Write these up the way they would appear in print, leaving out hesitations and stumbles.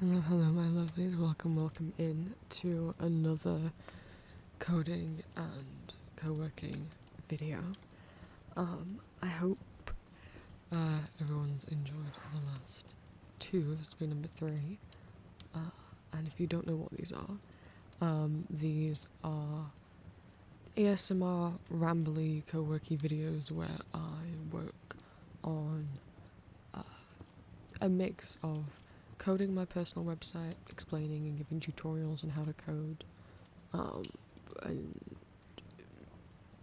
Hello, my lovelies. Welcome in to another coding and co-working video. I hope everyone's enjoyed the last two. This will be number 3. And if you don't know what these are ASMR rambly co-working videos where I work on a mix of coding my personal website, explaining and giving tutorials on how to code, and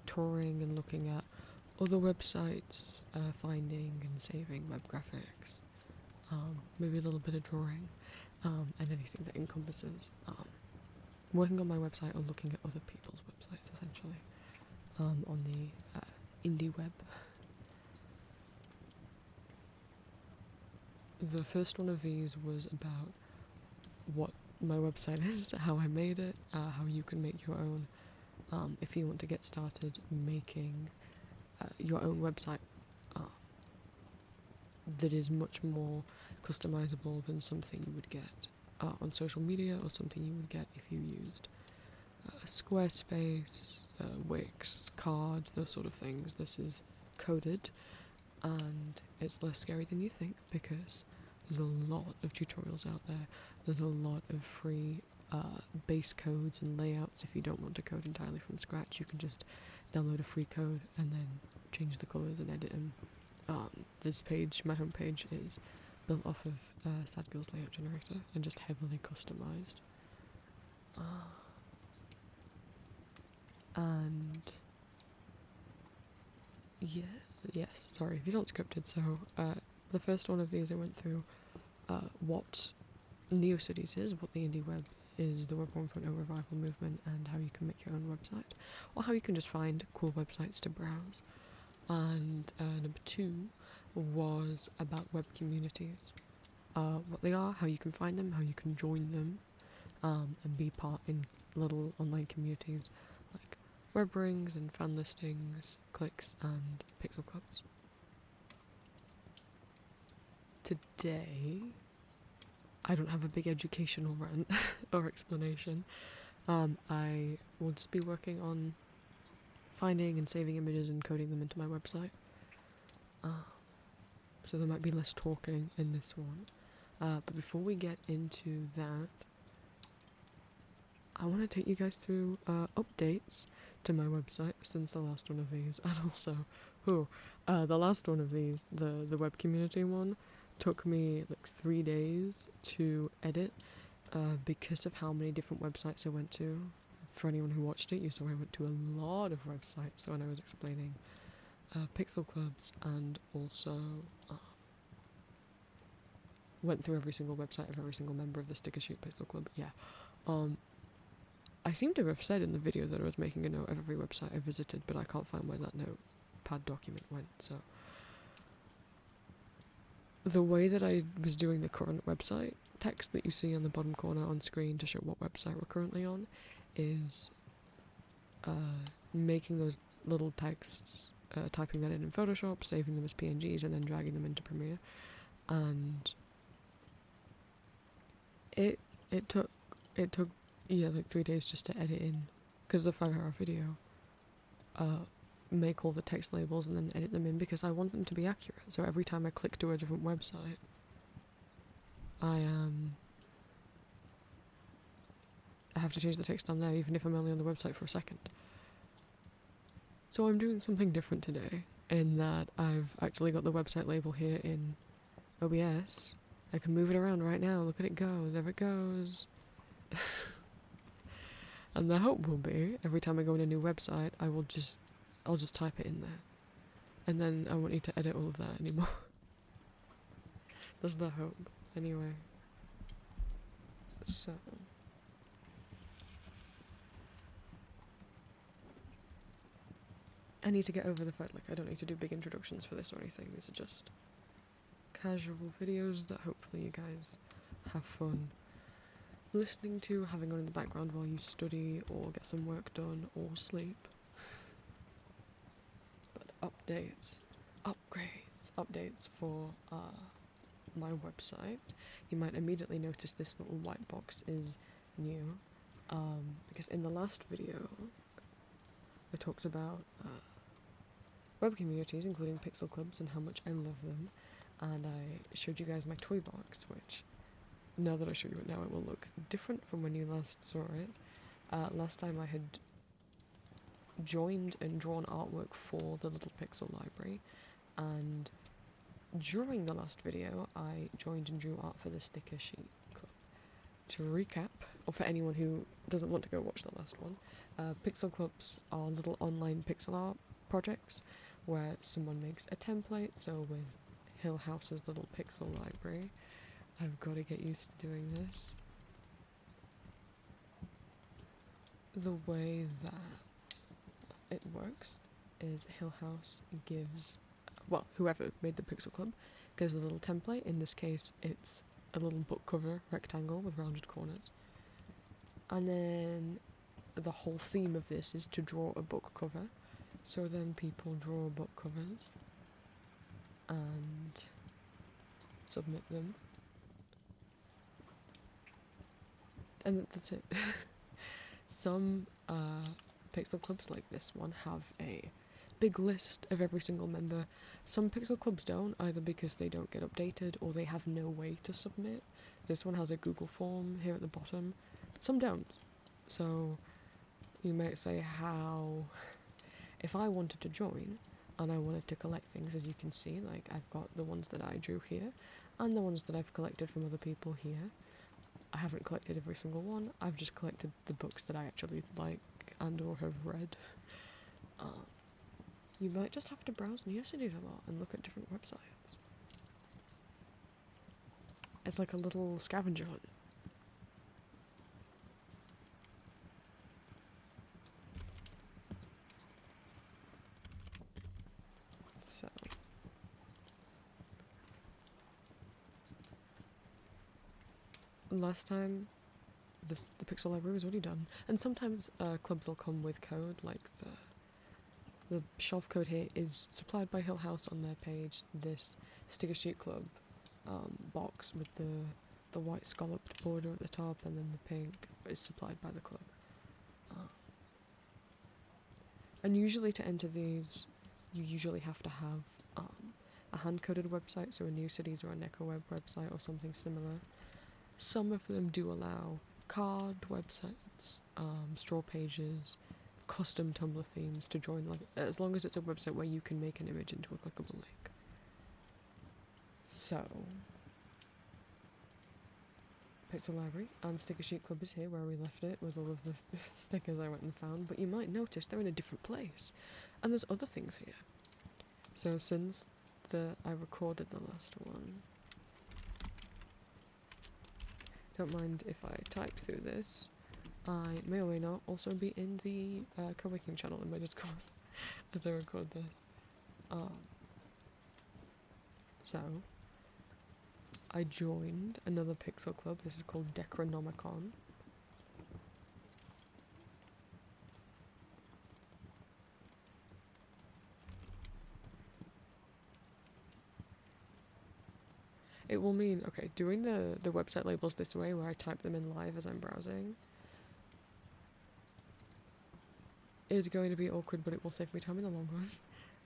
touring and looking at other websites, finding and saving web graphics, maybe a little bit of drawing, and anything that encompasses working on my website or looking at other people's websites, essentially, on the indie web. The first one of these was about what my website is, how I made it, how you can make your own, if you want to get started making your own website that is much more customizable than something you would get on social media or something you would get if you used Squarespace, Wix, Card, those sort of things. This is coded, and it's less scary than you think because there's a lot of tutorials out there. There's a lot of free base codes and layouts. If you don't want to code entirely from scratch, you can just download a free code and then change the colors and edit them. This page, my homepage, is built off of Sad Girl's layout generator and just heavily customized. And sorry, these aren't scripted. So the first one of these I went through what NeoCities is, what the indie web is, the Web 1.0 revival movement, and how you can make your own website, or how you can just find cool websites to browse. And number 2 was about web communities, what they are, how you can find them, how you can join them, and be part in little online communities like web rings and fan listings, clicks, and pixel clubs. Today, I don't have a big educational rant or explanation. I will just be working on finding and saving images and coding them into my website. So there might be less talking in this one. But before we get into that, I want to take you guys through updates to my website since the last one of these, and also, the last one of these, the web community one, took me like 3 days to edit because of how many different websites I went to. For anyone who watched it, you saw I went to a lot of websites when I was explaining pixel clubs, and also went through every single website of every single member of the Sticker Shoot Pixel Club. I seem to have said in the video that I was making a note of every website I visited, but I can't find where that notepad document went, so the way that I was doing the current website text that you see on the bottom corner on screen to show what website we're currently on is making those little texts, typing that in Photoshop, saving them as PNGs, and then dragging them into Premiere. And it took like 3 days just to edit in, because it's a 5-hour video, make all the text labels and then edit them in, because I want them to be accurate. So every time I click to a different website, I have to change the text on there, even if I'm only on the website for a second. So I'm doing something different today, in that I've actually got the website label here in OBS. I can move it around right now. Look at it go. There it goes. And the hope will be, every time I go in a new website, I'll just type it in there. And then I won't need to edit all of that anymore. That's the hope. Anyway. So I need to get over the fact, like, I don't need to do big introductions for this or anything. These are just casual videos that hopefully you guys have fun listening to, having on in the background while you study or get some work done or sleep. But updates for my website, you might immediately notice this little white box is new, because in the last video I talked about web communities, including pixel clubs, and how much I love them, and I showed you guys my toy box, which, now that I show you it now, it will look different from when you last saw it. Last time I had joined and drawn artwork for the little pixel library, and during the last video I joined and drew art for the sticker sheet club. To recap, or for anyone who doesn't want to go watch the last one, pixel clubs are little online pixel art projects where someone makes a template. So with Hill House's little pixel library, I've got to get used to doing this. The way that it works is Hill House gives, well, whoever made the pixel club gives a little template. In this case, it's a little book cover rectangle with rounded corners. And then the whole theme of this is to draw a book cover. So then people draw book covers and submit them. And that's it. Some pixel clubs like this one have a big list of every single member. Some pixel clubs don't, either because they don't get updated or they have no way to submit. This one has a Google form here at the bottom, but some don't. So you might say, how, if I wanted to join and I wanted to collect things, as you can see, like I've got the ones that I drew here and the ones that I've collected from other people here. I haven't collected every single one, I've just collected the books that I actually like and or have read. You might just have to browse Neocities a lot and look at different websites. It's like a little scavenger hunt. So last time the pixel library was already done, and sometimes clubs will come with code, like the shelf code here is supplied by Hill House on their page. This sticker sheet club box with the white scalloped border at the top and then the pink is supplied by the club. And usually to enter these, you usually have to have a hand-coded website, so a Neocities or a NecoWeb website or something similar. Some of them do allow card websites, straw pages, custom Tumblr themes to join, like, as long as it's a website where you can make an image into a clickable link. So, Pixel Library and Sticker Sheet Club is here where we left it with all of the stickers I went and found, but you might notice they're in a different place, and there's other things here. So since I recorded the last one, don't mind if I type through this. I may or may not also be in the Coworking channel in my Discord as I record this. So, I joined another pixel club. This is called Decronomicon. It will mean, okay, doing the website labels this way, where I type them in live as I'm browsing, is going to be awkward, but it will save me time in the long run.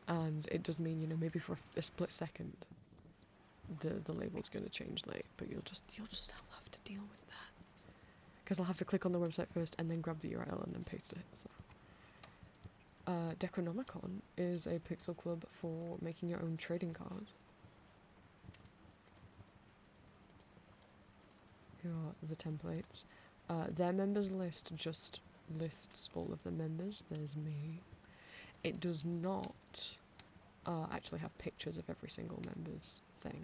And it does mean, you know, maybe for a split second, the label's going to change late, but you'll just have to deal with that. Because I'll have to click on the website first and then grab the URL and then paste it, so. Decronomicon is a pixel club for making your own trading card. Here are the templates. Their members list just lists all of the members. There's me. It does not actually have pictures of every single member's thing.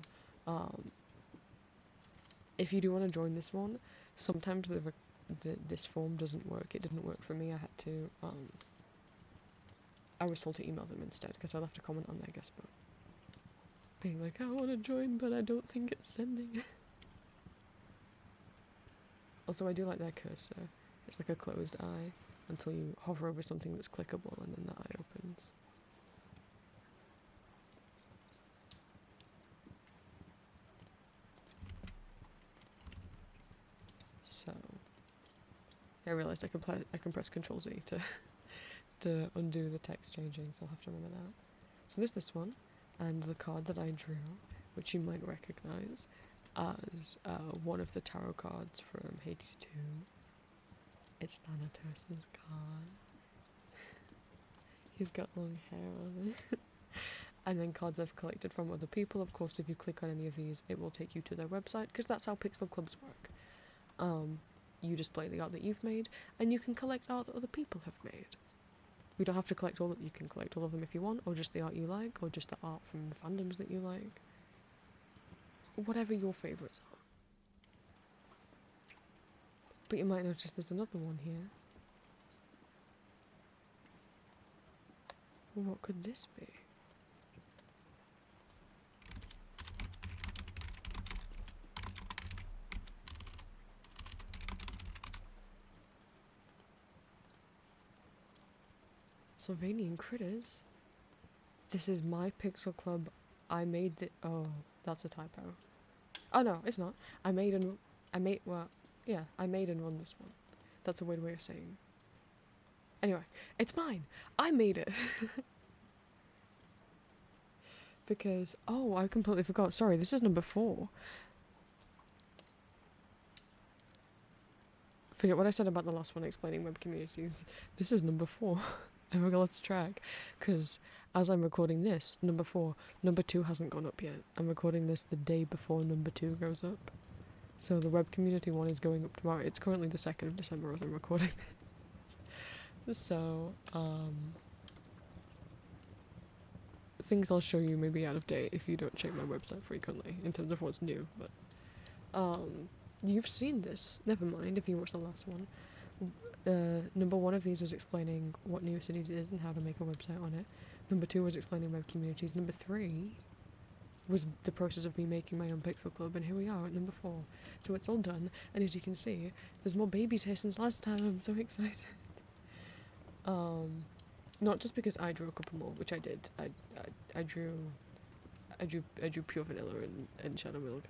If you do want to join this one, sometimes this form doesn't work. It didn't work for me. I had to, I was told to email them instead because I left a comment on their guest book being like, I want to join, but I don't think it's sending. Also, I do like their cursor. It's like a closed eye until you hover over something that's clickable and then the eye opens. I realised I can press Control Z to undo the text changing, so I'll have to remember that. So there's this one, and the card that I drew, which you might recognise as one of the tarot cards from Hades 2. It's Thanatos' card. He's got long hair on it. And then cards I've collected from other people. Of course, if you click on any of these, it will take you to their website, because that's how pixel clubs work. You display the art that you've made, and you can collect art that other people have made. You don't have to collect all of them. You can collect all of them if you want, or just the art you like, or just the art from fandoms that you like. Whatever your favourites are. But you might notice there's another one here. What could this be? Sylvanian critters? This is my pixel club. I made the— oh, that's a typo. Oh no, it's not. I made and run this one. That's a weird way of saying. Anyway, it's mine. I made it. Because, oh, I completely forgot. Sorry, this is number 4. Forget what I said about the last one explaining web communities. This is number 4. I lost track. Because as I'm recording this, number 4, number 2 hasn't gone up yet. I'm recording this the day before number 2 goes up. So the web community one is going up tomorrow. It's currently the 2nd of December as I'm recording this. So, things I'll show you may be out of date if you don't check my website frequently in terms of what's new, but you've seen this. Never mind if you watched the last one. Number 1 of these was explaining what New Cities is and how to make a website on it. Number 2 was explaining web communities. Number 3 was the process of me making my own pixel club, and here we are at number 4. So it's all done, and as you can see, there's more babies here since last time. I'm so excited. Not just because I drew a couple more, which I did. I drew pure vanilla and shadow milk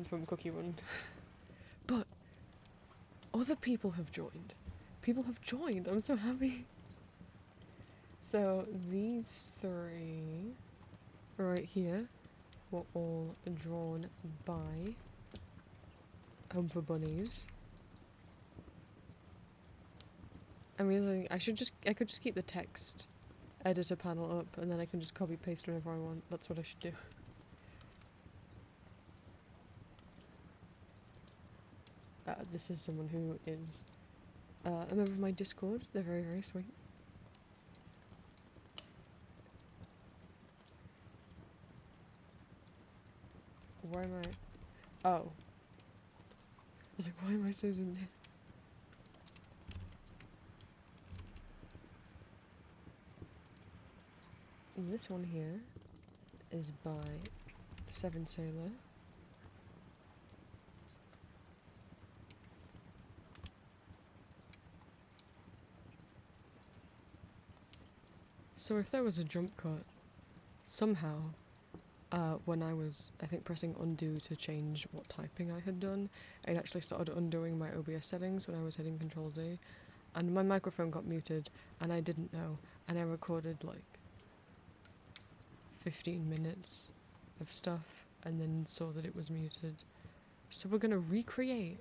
from Cookie Run. But other people have joined. People have joined. I'm so happy. So these 3 right here were all drawn by Home for Bunnies. I'm realizing I could just keep the text editor panel up, and then I can just copy paste whenever I want. That's what I should do. This is someone who is a member of my Discord. They're very, very sweet. Why am I? Oh. I was like, why am I so zoomed in? And this one here is by Seven Sailor. So if there was a jump cut, somehow, when I was, I think, pressing undo to change what typing I had done, it actually started undoing my OBS settings when I was hitting Control Z, and my microphone got muted, and I didn't know, and I recorded like 15 minutes of stuff, and then saw that it was muted. So we're gonna recreate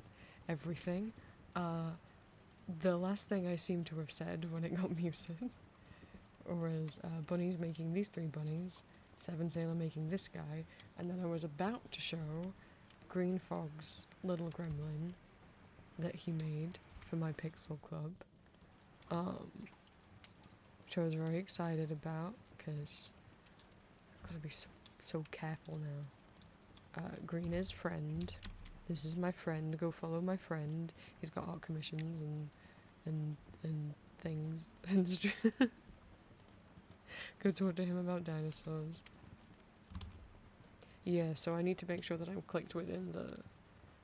everything. The last thing I seem to have said when it got muted was Bunnies making these 3 bunnies, Seven Sailor making this guy, and then I was about to show Green Fog's little gremlin that he made for my Pixel Club, which I was very excited about, because I've got to be so careful now. Green is friend. This is my friend. Go follow my friend. He's got art commissions and things. Go talk to him about dinosaurs. Yeah, so I need to make sure that I'm clicked within the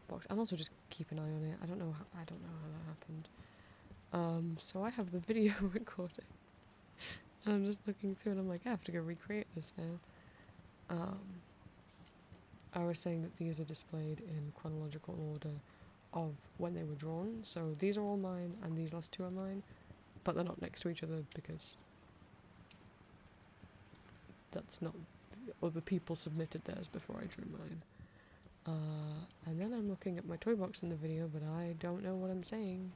box, and also just keep an eye on it. I don't know how that happened. So I have the video recording, and I'm just looking through, and I'm like, I have to go recreate this now. I was saying that these are displayed in chronological order of when they were drawn. So these are all mine and these last two are mine, but they're not next to each other because that's not, other people submitted theirs before I drew mine. And then I'm looking at my toy box in the video, but I don't know what I'm saying.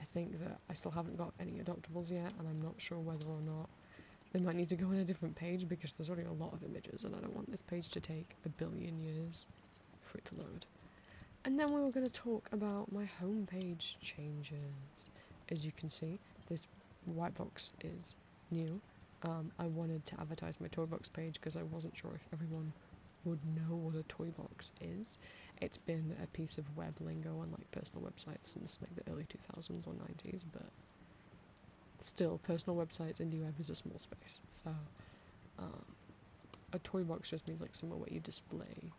I think that I still haven't got any adoptables yet, and I'm not sure whether or not they might need to go on a different page because there's already a lot of images and I don't want this page to take a billion years for it to load. And then we were going to talk about my homepage changes. As you can see, this white box is new. I wanted to advertise my toy box page because I wasn't sure if everyone would know what a toy box is. It's been a piece of web lingo on like personal websites since like the early 2000s or 90s, but still, personal websites, indie web is a small space. So a toy box just means like somewhere where you display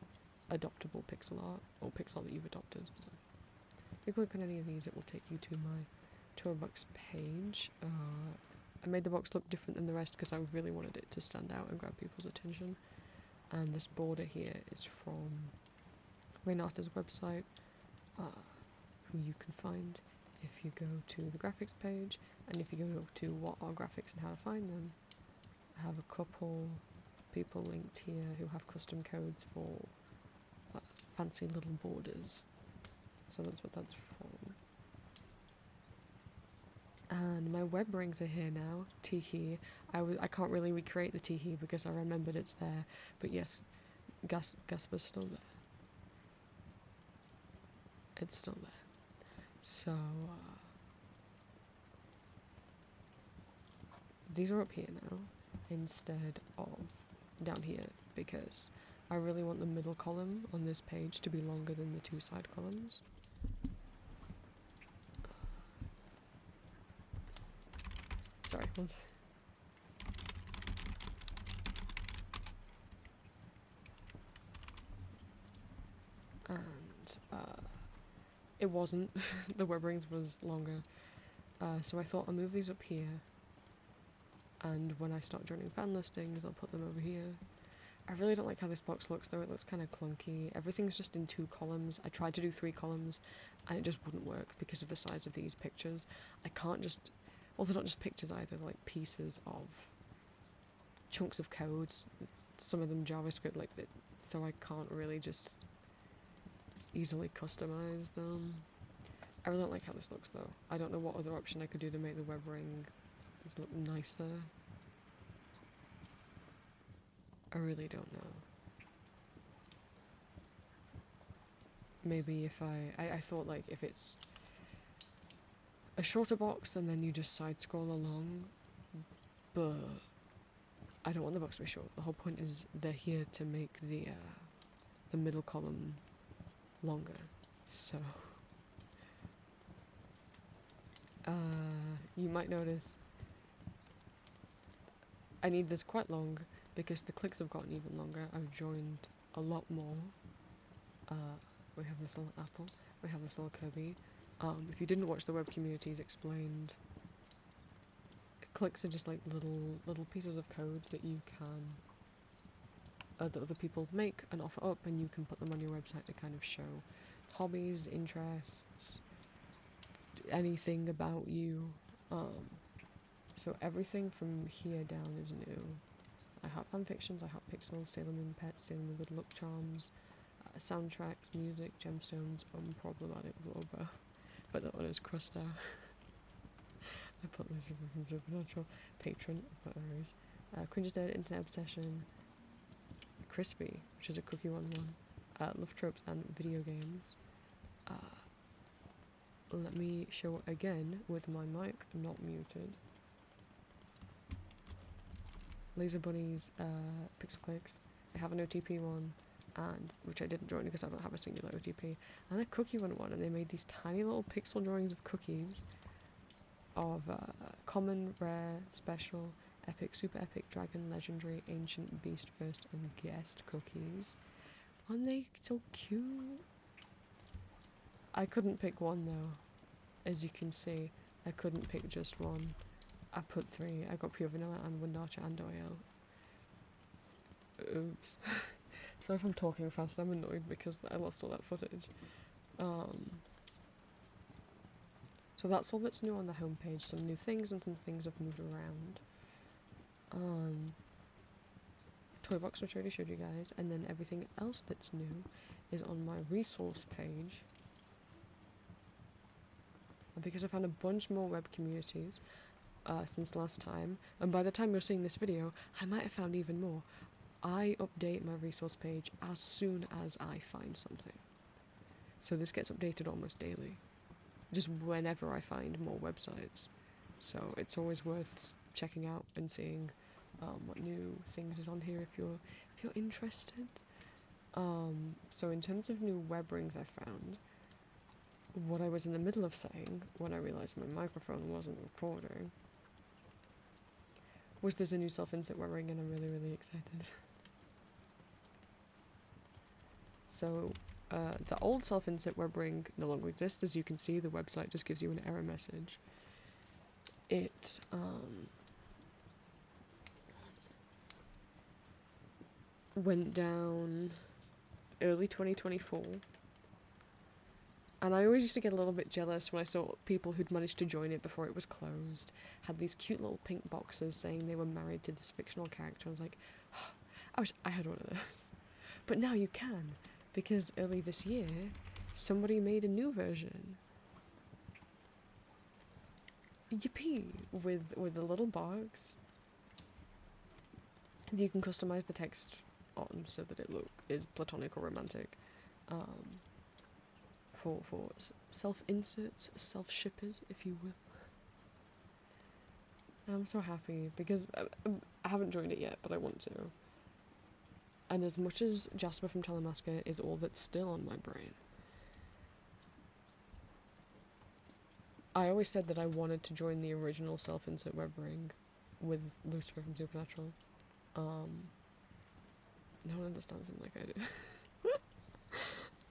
adoptable pixel art or pixel that you've adopted. So if you click on any of these, it will take you to my toy box page. I made the box look different than the rest because I really wanted it to stand out and grab people's attention. And this border here is from Renata's website, who you can find if you go to the graphics page, and if you go to what are graphics and how to find them. I have a couple people linked here who have custom codes for fancy little borders, so that's what that's from. And my web rings are here now. Teehee. I can't really recreate the teehee because I remembered it's there. But yes, Gasper's still there. It's still there. So these are up here now instead of down here because I really want the middle column on this page to be longer than the two side columns. Sorry, one second. And it wasn't. The web rings was longer. So I thought I'll move these up here. And when I start joining fan listings, I'll put them over here. I really don't like how this box looks though, it looks kind of clunky. Everything's just in 2 columns. I tried to do 3 columns and it just wouldn't work because of the size of these pictures. I can't just, well they're not just pictures either, they're like pieces of chunks of codes, some of them JavaScript like that, so I can't really just easily customize them. I really don't like how this looks though. I don't know what other option I could do to make the web ring look nicer. I really don't know. Maybe if I thought like if it's a shorter box and then you just side scroll along, but I don't want the box to be short. The whole point is they're here to make the middle column longer. So you might notice I need this quite long because the clicks have gotten even longer. I've joined a lot more. We have this little apple, we have this little Kirby. If you didn't watch the Web Communities Explained, clicks are just like little pieces of code that you can, that other people make and offer up, and you can put them on your website to kind of show hobbies, interests, anything about you. So everything from here down is new. I have fanfictions, I have pixels, Sailor Moon pets, Sailor Moon good luck charms, soundtracks, music, gemstones, unproblematic logo. But that one is crossed out. I put Lucifer from Supernatural, Patron, I put Aries, Cringe Dead, Internet Obsession, Crispy, which is a Cookie One, Love Tropes and Video Games. Let me show it again with my mic not muted. Laser Bunnies, Pixel Clicks. I have an OTP one, and which I didn't join because I don't have a singular OTP, and a Cookie one, and they made these tiny little pixel drawings of cookies of common, rare, special, epic, super epic, dragon, legendary, ancient, beast first, and guest cookies. Aren't they so cute? I couldn't pick one though. As you can see, I couldn't pick just one. I put 3. I got Pure Vanilla and Wind Archer and Oil. Oops. Sorry if I'm talking fast, I'm annoyed because I lost all that footage. So that's all that's new on the homepage. Some new things and some things have moved around. Toy box, which I already showed you guys, and then everything else that's new is on my resource page. Because I found a bunch more web communities since last time, and by the time you're seeing this video, I might have found even more. I update my resource page as soon as I find something. So this gets updated almost daily. Just whenever I find more websites. So it's always worth checking out and seeing what new things is on here if you're interested. So in terms of new web rings I found, what I was in the middle of saying when I realised my microphone wasn't recording was there's a new self-insert web ring and I'm really, really excited. So the old self-insert web ring no longer exists. As you can see, the website just gives you an error message. It went down early 2024. And I always used to get a little bit jealous when I saw people who'd managed to join it before it was closed, had these cute little pink boxes saying they were married to this fictional character. I was like, oh, I wish I had one of those. But now you can, because early this year, somebody made a new version. Yippee! With a little box. You can customize the text on so that it is platonic or romantic. For self-inserts, self-shippers, if you will. I'm so happy, because I haven't joined it yet, but I want to. And as much as Jasper from Telemaska is all that's still on my brain, I always said that I wanted to join the original self-insert web ring with Lucifer from Supernatural. No one understands him like I do.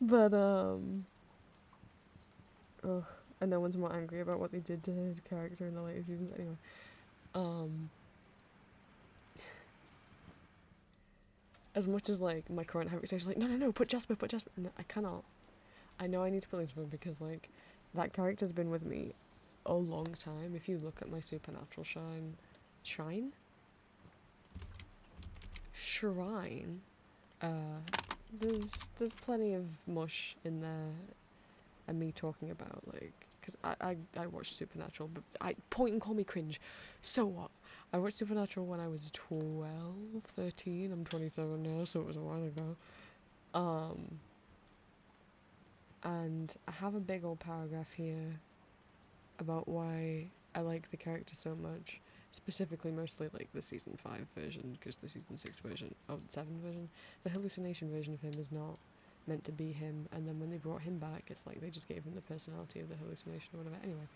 But, ugh, and no one's more angry about what they did to his character in the later seasons. Anyway, as much as like my current habit is like, no, put Jasper. No, I cannot. I know I need to put Lucifer because like that character's been with me a long time. If you look at my Supernatural shrine, there's plenty of mush in there. And me talking about, like, because I watched Supernatural, but point and call me cringe. So what? I watched Supernatural when I was 12, 13. I'm 27 now, so it was a while ago. And I have a big old paragraph here about why I like the character so much. Specifically, mostly, like, the Season 5 version, because the Season 6 version, 7 version, the hallucination version of him is not meant to be him, and then when they brought him back, it's like they just gave him the personality of the hallucination or whatever. Anyway,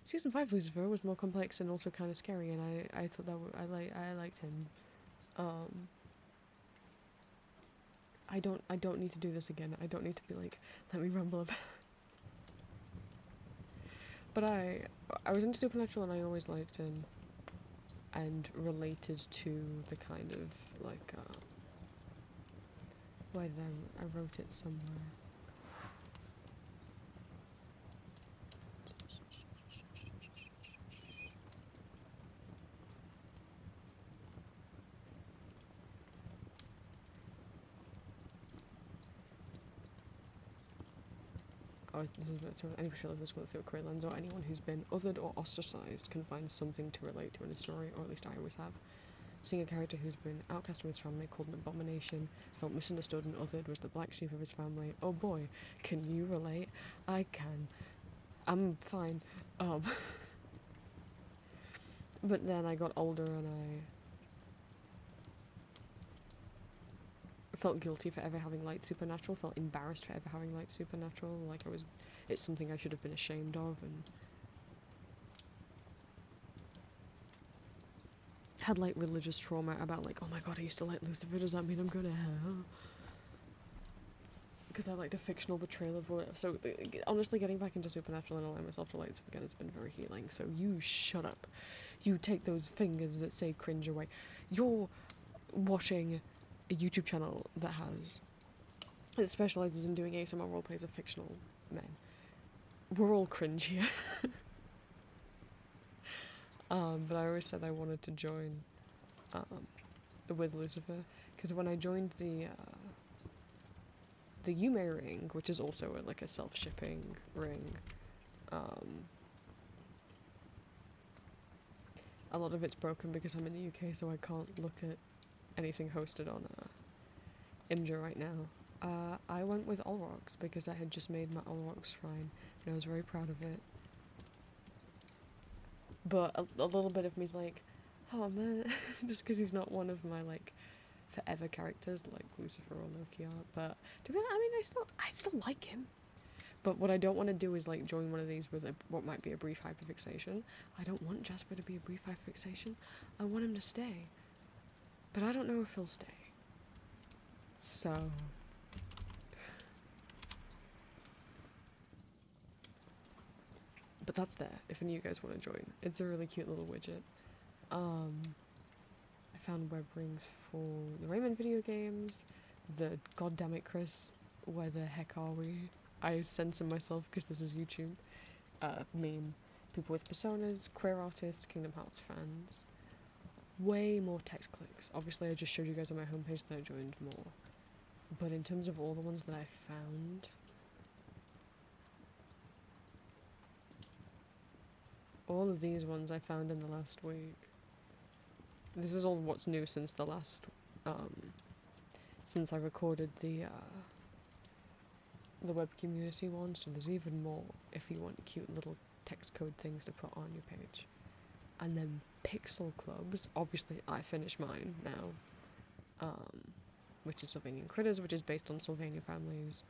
Season 5 Lucifer was more complex and also kind of scary, and I thought that I liked him. I don't need to do this again. I don't need to be like, let me ramble about. But I was into Supernatural and I always liked him, and related to the kind of like why did I wrote it somewhere. Any portrayal of this world through a queer lens, or anyone who's been othered or ostracized can find something to relate to in a story, or at least I always have. Seeing a character who's been outcast from his family, called an abomination, felt misunderstood and othered, was the black sheep of his family. Oh boy, can you relate? I can. I'm fine. But then I got older and I felt guilty for ever having liked Supernatural, felt embarrassed for ever having liked Supernatural, like it's something I should have been ashamed of, and had like religious trauma about like, oh my god, I used to like Lucifer, does that mean I'm going to hell? Because I liked a fictional betrayal of whatever. So honestly, getting back into Supernatural and allowing myself to like it again has been very healing, so you shut up. You take those fingers that say cringe away. You're watching a YouTube channel that specializes in doing ASMR roleplays of fictional men. we're all cringe here. But I always said I wanted to join with Lucifer, because when I joined the Yume ring, which is also like a self-shipping ring, a lot of it's broken because I'm in the UK, so I can't look at anything hosted on Imgur right now. I went with Olrox because I had just made my Olrox shrine, and I was very proud of it. But a little bit of me's like, oh man, just because he's not one of my like forever characters like Lucifer or Loki are. But to be honest, I mean, I still like him. But what I don't want to do is like join one of these with what might be a brief hyperfixation. I don't want Jasper to be a brief hyperfixation. I want him to stay. But I don't know if he'll stay. So but that's there if any of you guys want to join. It's a really cute little widget. I found web rings for the Rayman video games, the goddammit Chris, where the heck are we? I censor myself because this is YouTube. Meme. People with personas, queer artists, Kingdom Hearts fans. Way more text clicks. Obviously I just showed you guys on my homepage that I joined more. But in terms of all the ones that I found, all of these ones I found in the last week. This is all what's new since the last, since I recorded the web community one, so there's even more if you want cute little text code things to put on your page. And then pixel clubs, obviously I finished mine now, which is Sylvanian Critters, which is based on Sylvania families,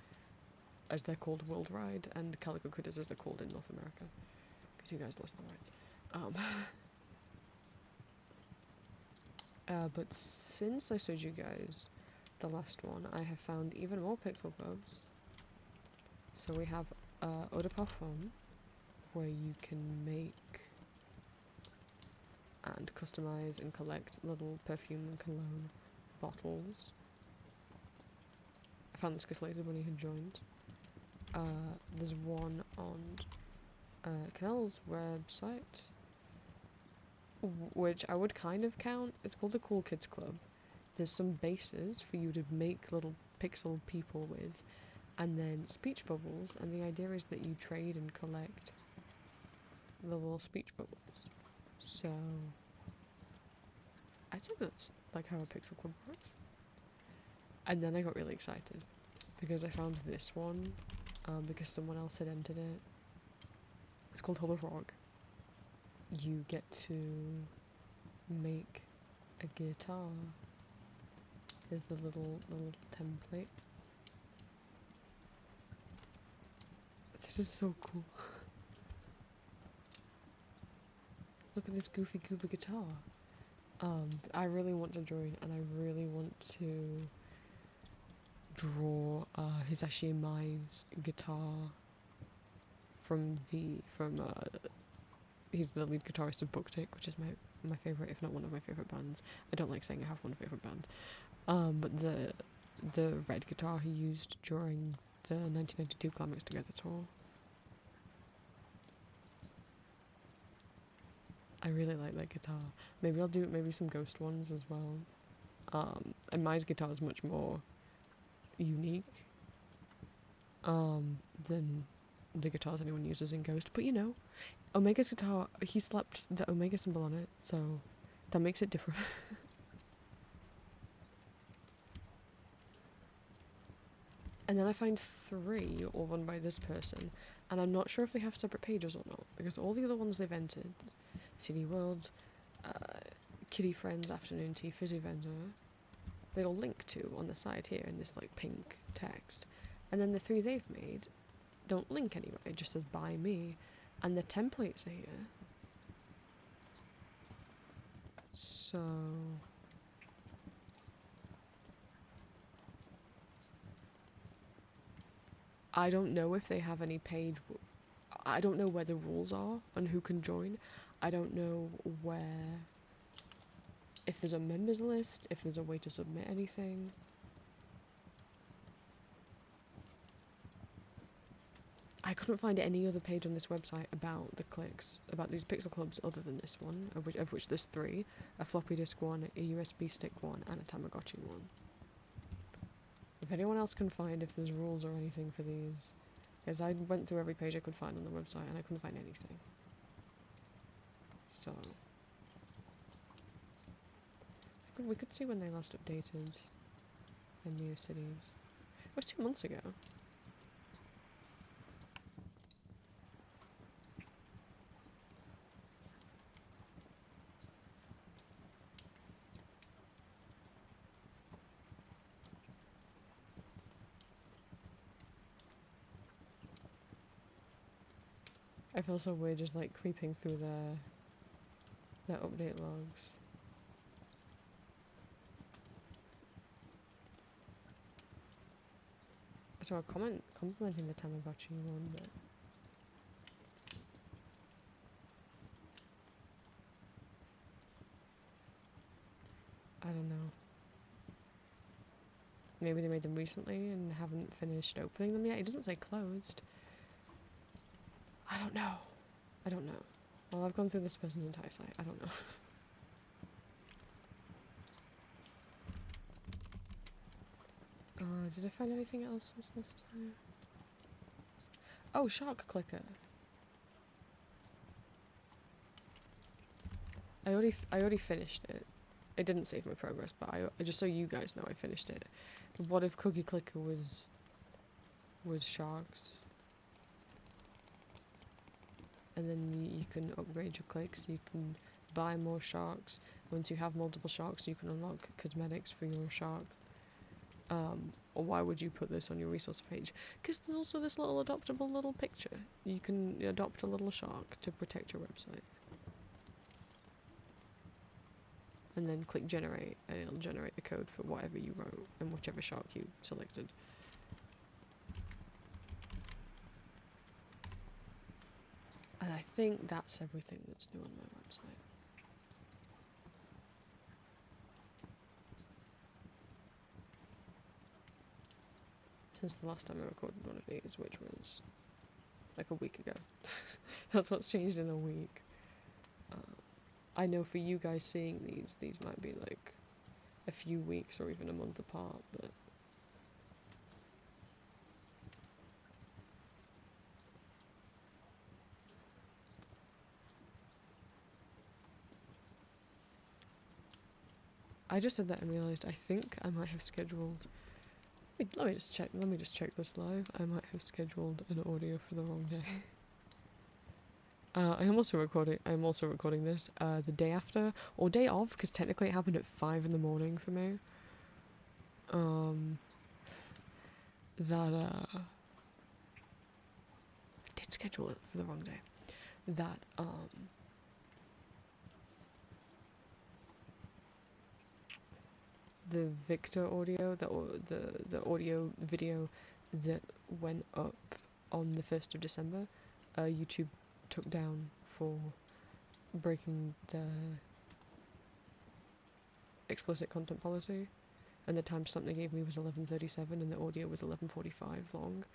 as they're called worldwide, and Calico Critters as they're called in North America, because you guys lost the words. But since I showed you guys the last one, I have found even more pixel clubs. So we have Eau de Parfum, where you can make and customize and collect little perfume and cologne bottles. I found this because later when he had joined. There's one on Canal's website, which I would kind of count. It's called the Cool Kids Club. There's some bases for you to make little pixel people with, and then speech bubbles, and the idea is that you trade and collect the little speech bubbles. So I'd say that's like how a pixel club works. And then I got really excited because I found this one, because someone else had entered it. It's called Hollow Frog. You get to make a guitar. There's the little template. This is so cool. Look at this goofy gooba guitar. I really want to join, and I really want to draw Hisashi Mai's guitar he's the lead guitarist of Booktick, which is my favourite, if not one of my favourite bands. I don't like saying I have one favourite band. But the red guitar he used during the 1992 Climax Together tour. I really like that guitar. Maybe I'll do some ghost ones as well. And Mai's guitar is much more unique than the guitars anyone uses in Ghost. But you know, Omega's guitar, he slapped the Omega symbol on it, so that makes it different. And then I find 3, all run by this person, and I'm not sure if they have separate pages or not, because all the other ones they've entered, CD World, Kitty Friends, Afternoon Tea, Fizzy Vendor, they all link to on the side here in this like pink text. And then the 3 they've made don't link anywhere, it just says by me, and the templates are here. So I don't know if they have any page. I don't know where the rules are on who can join. I don't know if there's a members list, if there's a way to submit anything. I couldn't find any other page on this website about the clicks, about these pixel clubs other than this one, of which there's 3, a floppy disk one, a USB stick one, and a Tamagotchi one. If anyone else can find if there's rules or anything for these, because I went through every page I could find on the website and I couldn't find anything. So, we could see when they last updated the new cities. It was 2 months ago. I feel so weird just like creeping through their update logs. So a complimenting the Tamagotchi one, but I don't know. Maybe they made them recently and haven't finished opening them yet. It doesn't say closed. I don't know. I don't know. Well, I've gone through this person's entire site. I don't know. Did I find anything else since this time? Oh, Shark Clicker. I already finished it. It didn't save my progress, but I just so you guys know I finished it. What if Cookie Clicker was sharks? And then you can upgrade your clicks, you can buy more sharks. Once you have multiple sharks, you can unlock cosmetics for your shark. Or why would you put this on your resource page? Because there's also this little adoptable little picture. You can adopt a little shark to protect your website. And then click generate, and it'll generate the code for whatever you wrote and whichever shark you selected. And I think that's everything that's new on my website. Since the last time I recorded one of these, which was like a week ago. That's what's changed in a week. I know for you guys seeing these might be like a few weeks or even a month apart, but I just said that and realised I think I might have scheduled. Let me just check this live. I might have scheduled an audio for the wrong day. I'm also recording this the day after or day of, because technically it happened at 5 in the morning for me. I did schedule it for the wrong day. The Victor audio, the audio video that went up on the 1st of December, YouTube took down for breaking the explicit content policy, and the timestamp they gave me was 11:37 and the audio was 11:45 long,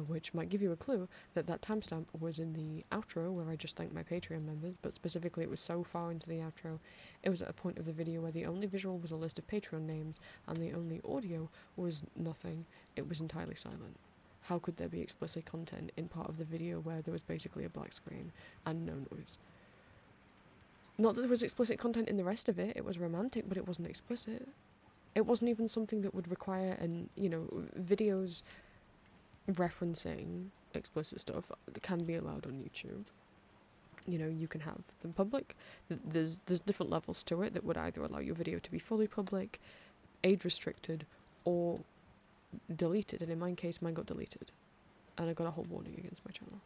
which might give you a clue that timestamp was in the outro where I just thanked my Patreon members, but specifically it was so far into the outro, it was at a point of the video where the only visual was a list of Patreon names and the only audio was nothing. It was entirely silent. How could there be explicit content in part of the video where there was basically a black screen and no noise? Not that there was explicit content in the rest of it, it was romantic, but it wasn't explicit. It wasn't even something that would require videos referencing explicit stuff that can be allowed on YouTube. You can have them public. There's different levels to it that would either allow your video to be fully public, age restricted, or deleted. And in my case, mine got deleted, and I got a whole warning against my channel.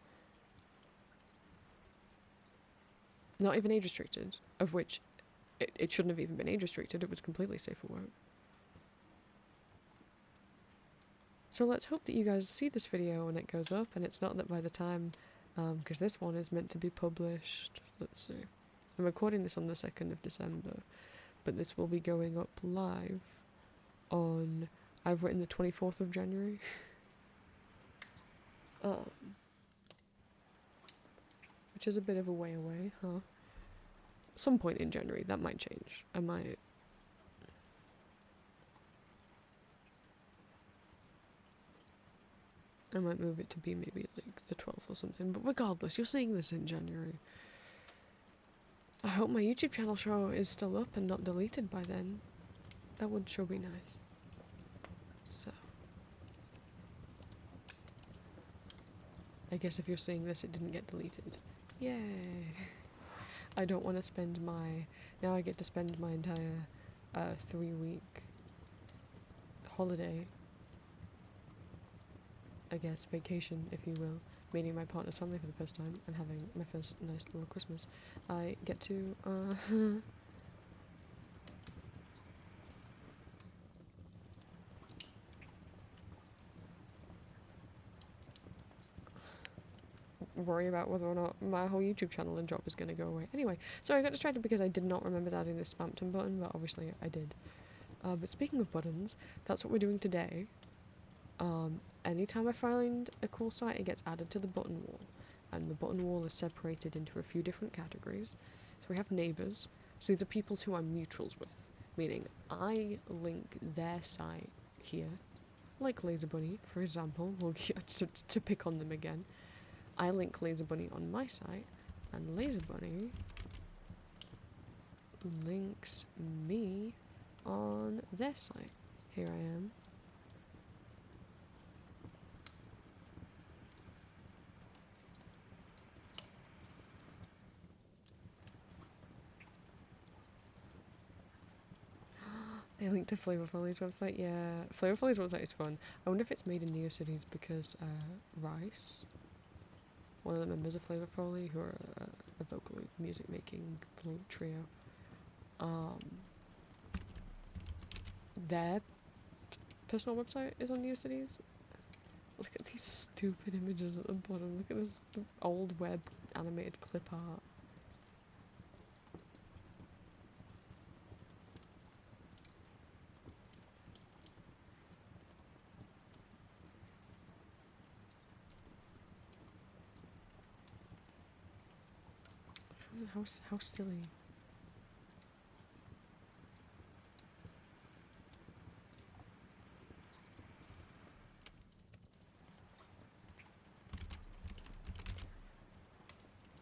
Not even age restricted, of which it shouldn't have even been age restricted. It was completely safe for work. So let's hope that you guys see this video when it goes up, and it's not that by the time, because this one is meant to be published, let's see, I'm recording this on the 2nd of December, but this will be going up live on, I've written the 24th of January. which is a bit of a way away, huh? Some point in January, that might change. I might move it to be maybe like the 12th or something, but regardless, you're seeing this in January. I hope my YouTube channel show is still up and not deleted by then. That would sure be nice. So, I guess if you're seeing this, it didn't get deleted. Yay! I don't want to spend now I get to spend my entire 3-week holiday, I guess vacation if you will, meeting my partner's family for the first time and having my first nice little Christmas. I get to worry about whether or not my whole YouTube channel and job is going to go away. Anyway, sorry, I got distracted because I did not remember adding this Spamton button, but obviously I did. But speaking of buttons, that's what we're doing today. Anytime I find a cool site, it gets added to the button wall. And the button wall is separated into a few different categories. So we have neighbours. So these are people who I'm mutuals with, meaning I link their site here, like Laser Bunny, for example. We'll get to pick on them again. I link Laser Bunny on my site, and Laser Bunny links me on their site. Here I am. They linked to Flavor Folly's website. Yeah, Flavor Folly's website is fun. I wonder if it's made in NeoCities because Rice, one of the members of Flavor Folly, who are a vocal music making little trio, their personal website is on NeoCities. Look at these stupid images at the bottom. Look at this old web animated clip art. How silly.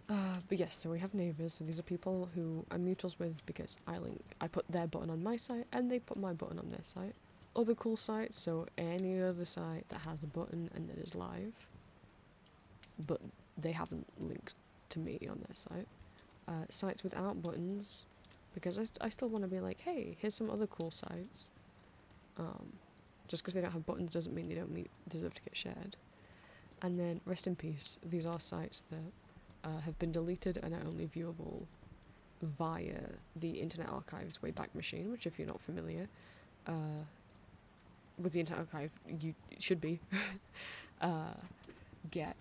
But yes, so we have neighbours, so these are people who I'm mutuals with because I put their button on my site and they put my button on their site. Other cool sites, so any other site that has a button and that is live, but they haven't linked to me on their site. Sites without buttons, because I still want to be like, hey, here's some other cool sites. Just because they don't have buttons doesn't mean they don't deserve to get shared. And then, rest in peace, these are sites that have been deleted and are only viewable via the Internet Archive's Wayback Machine, which if you're not familiar with the Internet Archive, you should be. Get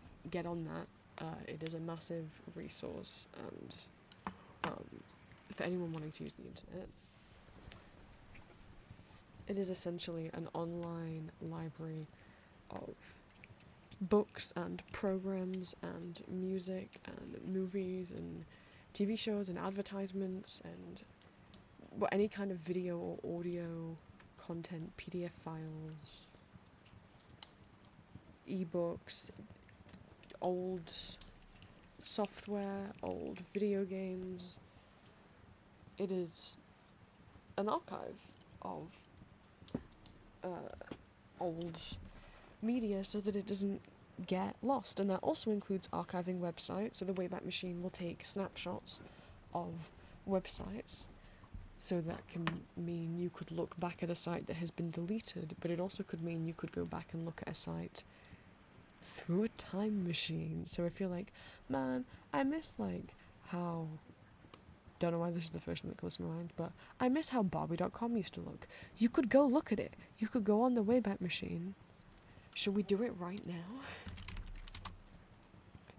on that. It is a massive resource, and for anyone wanting to use the internet, it is essentially an online library of books and programs and music and movies and TV shows and advertisements and any kind of video or audio content, PDF files, ebooks, old software, old video games. It is an archive of old media so that it doesn't get lost, and that also includes archiving websites. So the Wayback Machine will take snapshots of websites, so that can mean you could look back at a site that has been deleted, but it also could mean you could go back and look at a site through a time machine. So if you're like, man, I miss how, don't know why this is the first thing that comes to mind, but I miss how Barbie.com used to look. You could go look at it. You could go on the Wayback Machine. Should we do it right now?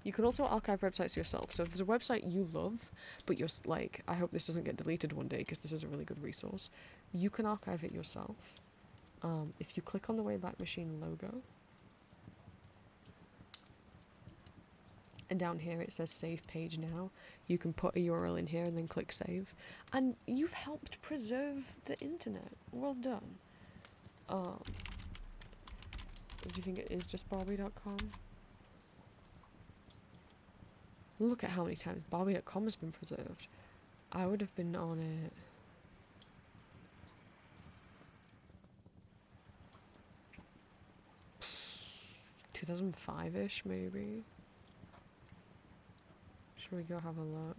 You can also archive websites yourself. So if there's a website you love, but you're like, I hope this doesn't get deleted one day because this is a really good resource, you can archive it yourself. If you click on the Wayback Machine logo, and down here it says save page now. You can put a URL in here and then click save, and you've helped preserve the internet. Well done. Do you think it is just Barbie.com? Look at how many times Barbie.com has been preserved. I would have been on it 2005-ish, maybe. Should we go have a look?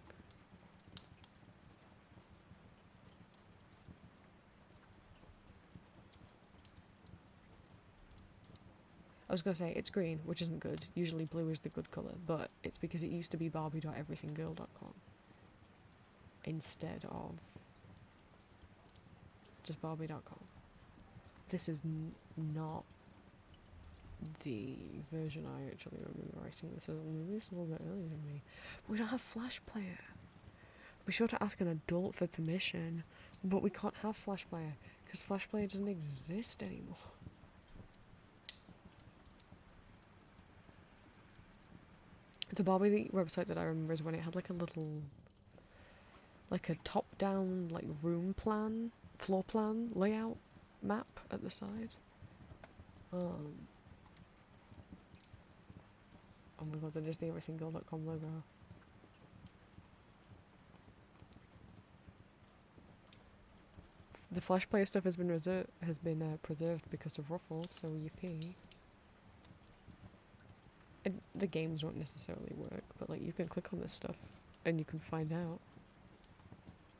I was gonna say, it's green, which isn't good. Usually blue is the good colour, but it's because it used to be barbie.everythinggirl.com instead of just barbie.com. This is not the version I actually remember writing. This is maybe it's a little bit earlier than me. But we don't have Flash Player. Be sure to ask an adult for permission, but we can't have Flash Player because Flash Player doesn't exist anymore. The Barbie website that I remember is when it had like a little, like a top-down like room plan, floor plan layout map at the side. Oh my god, that is the everythinggirl.com logo. The Flash Player stuff has been preserved because of Ruffles, so yippee. And the games won't necessarily work, but like you can click on this stuff and you can find out.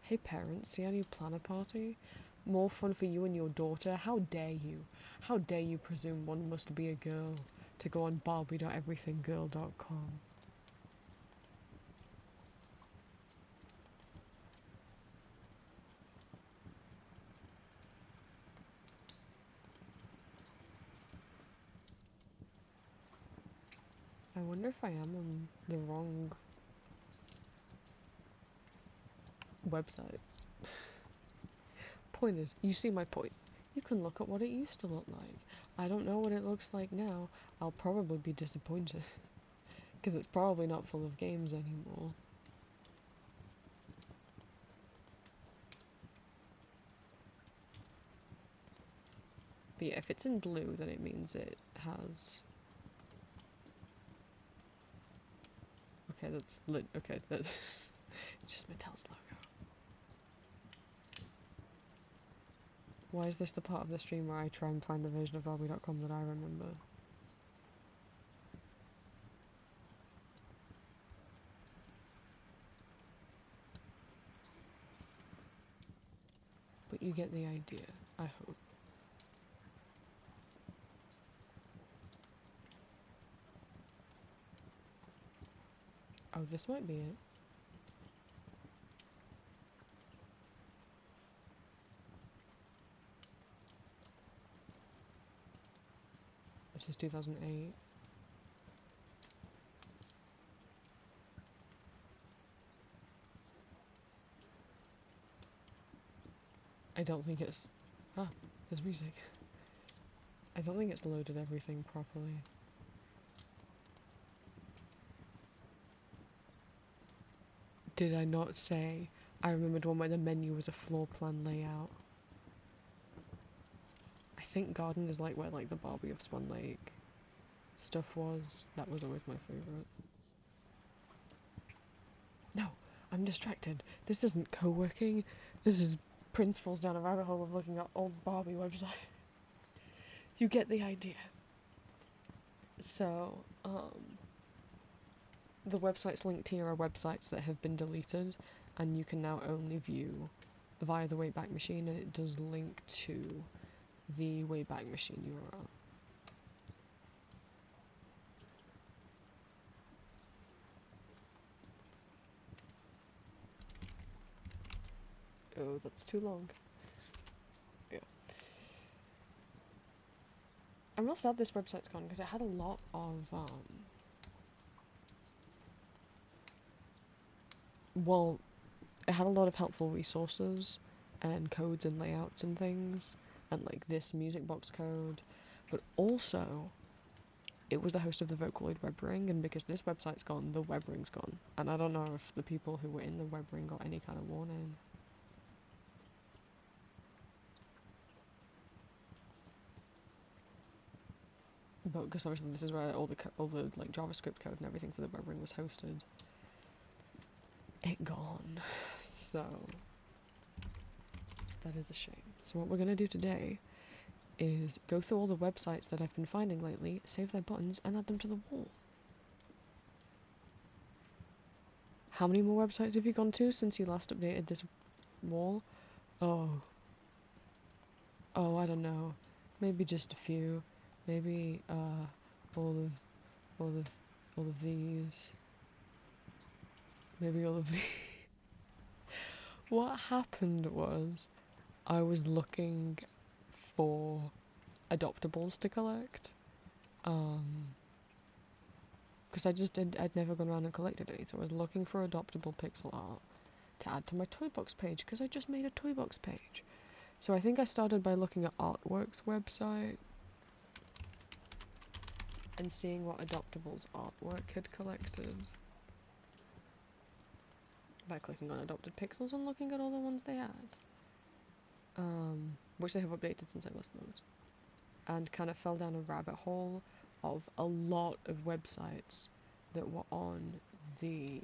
Hey parents, see our new planner party? More fun for you and your daughter? How dare you? How dare you presume one must be a girl to go on barbie.everythinggirl.com? I wonder if I am on the wrong website. Point is, you see my point. You can look at what it used to look like. I don't know what it looks like now. I'll probably be disappointed. Because it's probably not full of games anymore. But yeah, if it's in blue, then it means it has... Okay, that's lit. Okay, that's it's just Mattel's logo. Why is this the part of the stream where I try and find the version of Barbie.com that I remember? But you get the idea, I hope. Oh, this might be it. This is 2008. I don't think it's... Ah, there's music. I don't think it's loaded everything properly. Did I not say I remembered one where the menu was a floor plan layout? I think garden is like where like the Barbie of Swan Lake stuff was. That was always my favourite. No, I'm distracted. This isn't co-working. This is Prince falls down a rabbit hole of looking at old Barbie website. You get the idea. So, the websites linked here are websites that have been deleted, and you can now only view via the Wayback Machine, and it does link to the Wayback Machine URL. Oh, that's too long. Yeah. I'm real sad this website's gone, because it had a lot of, well, it had a lot of helpful resources and codes and layouts and things, and like this music box code, but also it was the host of the Vocaloid web ring, and because this website's gone, the web ring's gone. And I don't know if the people who were in the web ring got any kind of warning. But because obviously this is where all the like JavaScript code and everything for the web ring was hosted. It gone. So that is a shame. So what we're gonna do today is go through all the websites that I've been finding lately, save their buttons, and add them to the wall. How many more websites have you gone to since you last updated this wall? Oh, I don't know. Maybe just a few. Maybe all of these. Maybe all of these. What happened was I was looking for adoptables to collect, because I'd never gone around and collected any, so I was looking for adoptable pixel art to add to my Toybox page, because I just made a Toybox page. So I think I started by looking at Artwork's website and seeing what adoptables Artwork had collected by clicking on adopted pixels and looking at all the ones they had. Which they have updated since I last looked, and kind of fell down a rabbit hole of a lot of websites that were on the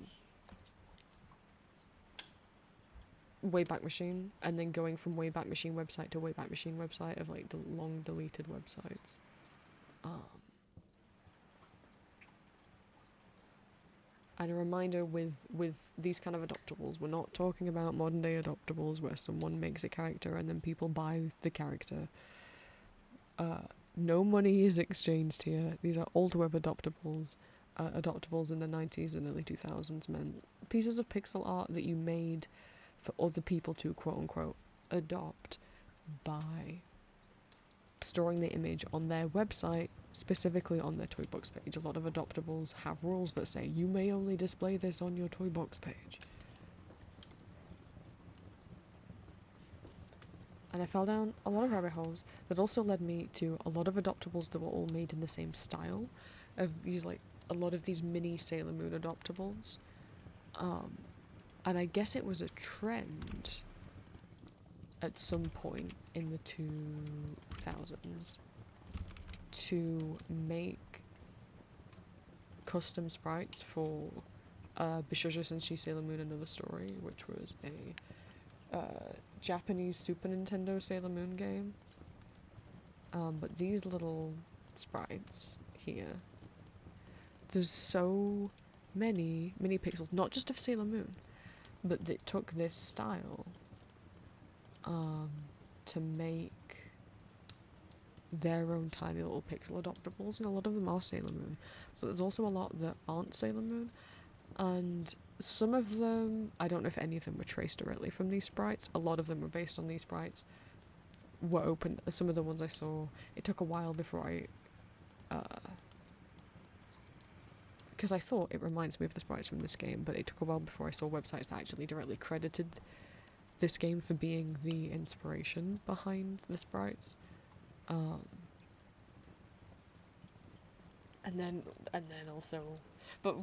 Wayback Machine, and then going from Wayback Machine website to Wayback Machine website of like the long deleted websites. And a reminder with these kind of adoptables, we're not talking about modern day adoptables where someone makes a character and then people buy the character. No money is exchanged here. These are old web adoptables. Adoptables in the 90s and early 2000s meant pieces of pixel art that you made for other people to quote unquote adopt by storing the image on their website, specifically on their Toybox page. A lot of adoptables have rules that say you may only display this on your Toybox page. And I fell down a lot of rabbit holes that also led me to a lot of adoptables that were all made in the same style, of these like a lot of these mini Sailor Moon adoptables. And I guess it was a trend at some point in the 2000s to make custom sprites for Bishojo Senshi Sailor Moon Another Story, which was a Japanese Super Nintendo Sailor Moon game. But these little sprites here, there's so many mini pixels, not just of Sailor Moon, but they took this style to make their own tiny little pixel adoptables, and a lot of them are Sailor Moon. But there's also a lot that aren't Sailor Moon, and some of them, I don't know if any of them were traced directly from these sprites. A lot of them were based on these sprites, were open. Some of the ones I saw, it took a while before I because I thought it reminds me of the sprites from this game, but it took a while before I saw websites that actually directly credited this game for being the inspiration behind the sprites. And then also, but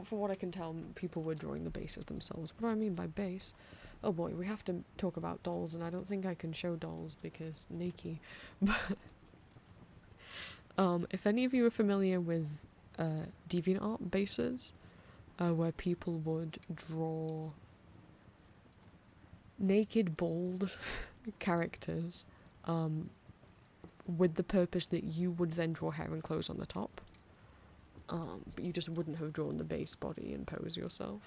for what I can tell, people were drawing the bases themselves. What do I mean by base? Oh boy, we have to talk about dolls, and I don't think I can show dolls because Nikki. But if any of you are familiar with DeviantArt bases, where people would draw naked, bald characters, with the purpose that you would then draw hair and clothes on the top. But you just wouldn't have drawn the base body and pose yourself.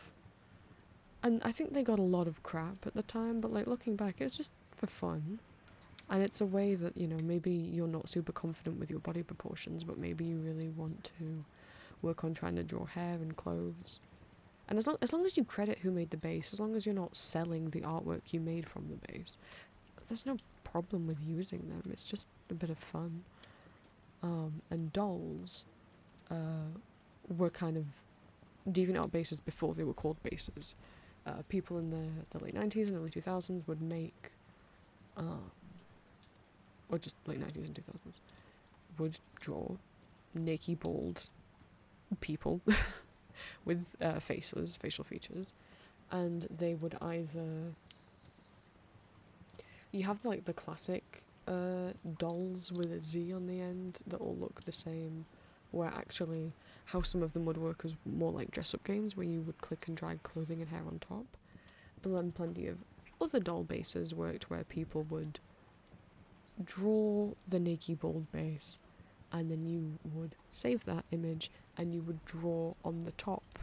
And I think they got a lot of crap at the time, but like looking back, it was just for fun. And it's a way that, you know, maybe you're not super confident with your body proportions, but maybe you really want to work on trying to draw hair and clothes. And as long as you credit who made the base, as long as you're not selling the artwork you made from the base, there's no problem with using them. It's just a bit of fun. And dolls were kind of DeviantArt bases before they were called bases. People in the late 90s and early 2000s would make, or just late 90s and 2000s, would draw naked bald people with facial features, and they would either, you have like the classic dolls with a Z on the end that all look the same, where actually how some of them would work was more like dress-up games where you would click and drag clothing and hair on top. But then plenty of other doll bases worked where people would draw the naked bald base, and then you would save that image and you would draw on the top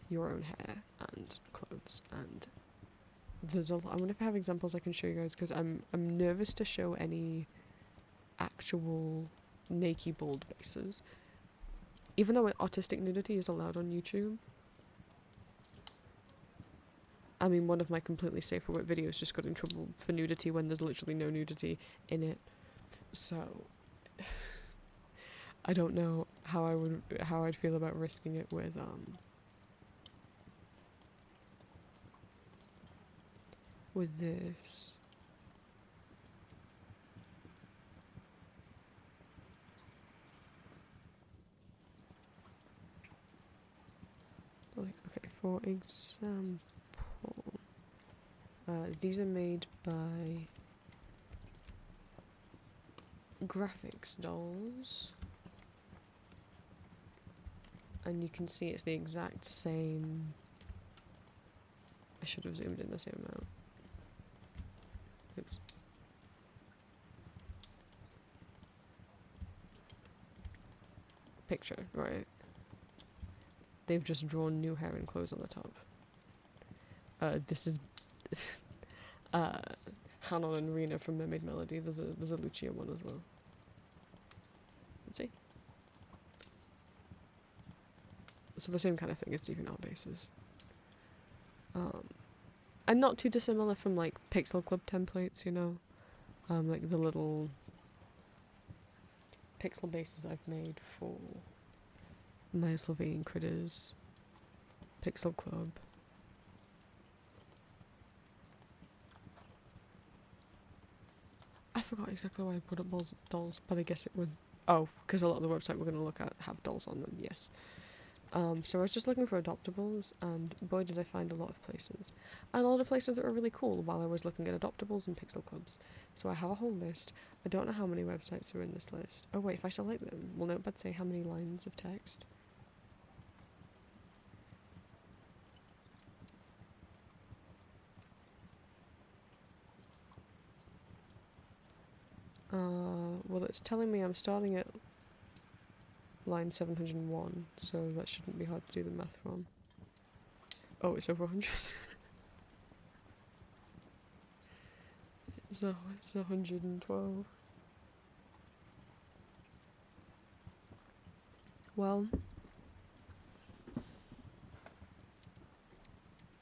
your own hair and clothes. And there's a lot. I wonder if I have examples I can show you guys, because I'm nervous to show any actual naked bald bases, even though artistic nudity is allowed on YouTube. I mean, one of my completely safe for work videos just got in trouble for nudity when there's literally no nudity in it. So I don't know how I'd feel about risking it with this. Like, okay, for example, these are made by graphics dolls, and you can see it's the exact same. I should have zoomed in the same amount. Oops. Picture, right? They've just drawn new hair and clothes on the top. This is Hanon and Rena from Mermaid Melody. There's a Lucia one as well. Let's see. So the same kind of thing as DeviantArt bases. And not too dissimilar from like Pixel Club templates, you know? Like the little pixel bases I've made for my Slovenian Critters, Pixel Club. I forgot exactly why I put up dolls, but I guess it was... Oh, because a lot of the website we're going to look at have dolls on them, yes. So I was just looking for adoptables, and boy did I find a lot of places. And a lot of places that were really cool while I was looking at adoptables and pixel clubs. So I have a whole list. I don't know how many websites are in this list. Oh wait, if I select them, will Notepad say how many lines of text? Well, it's telling me I'm starting at line 701, so that shouldn't be hard to do the math from. Oh, it's over 100. So it's 112. Well,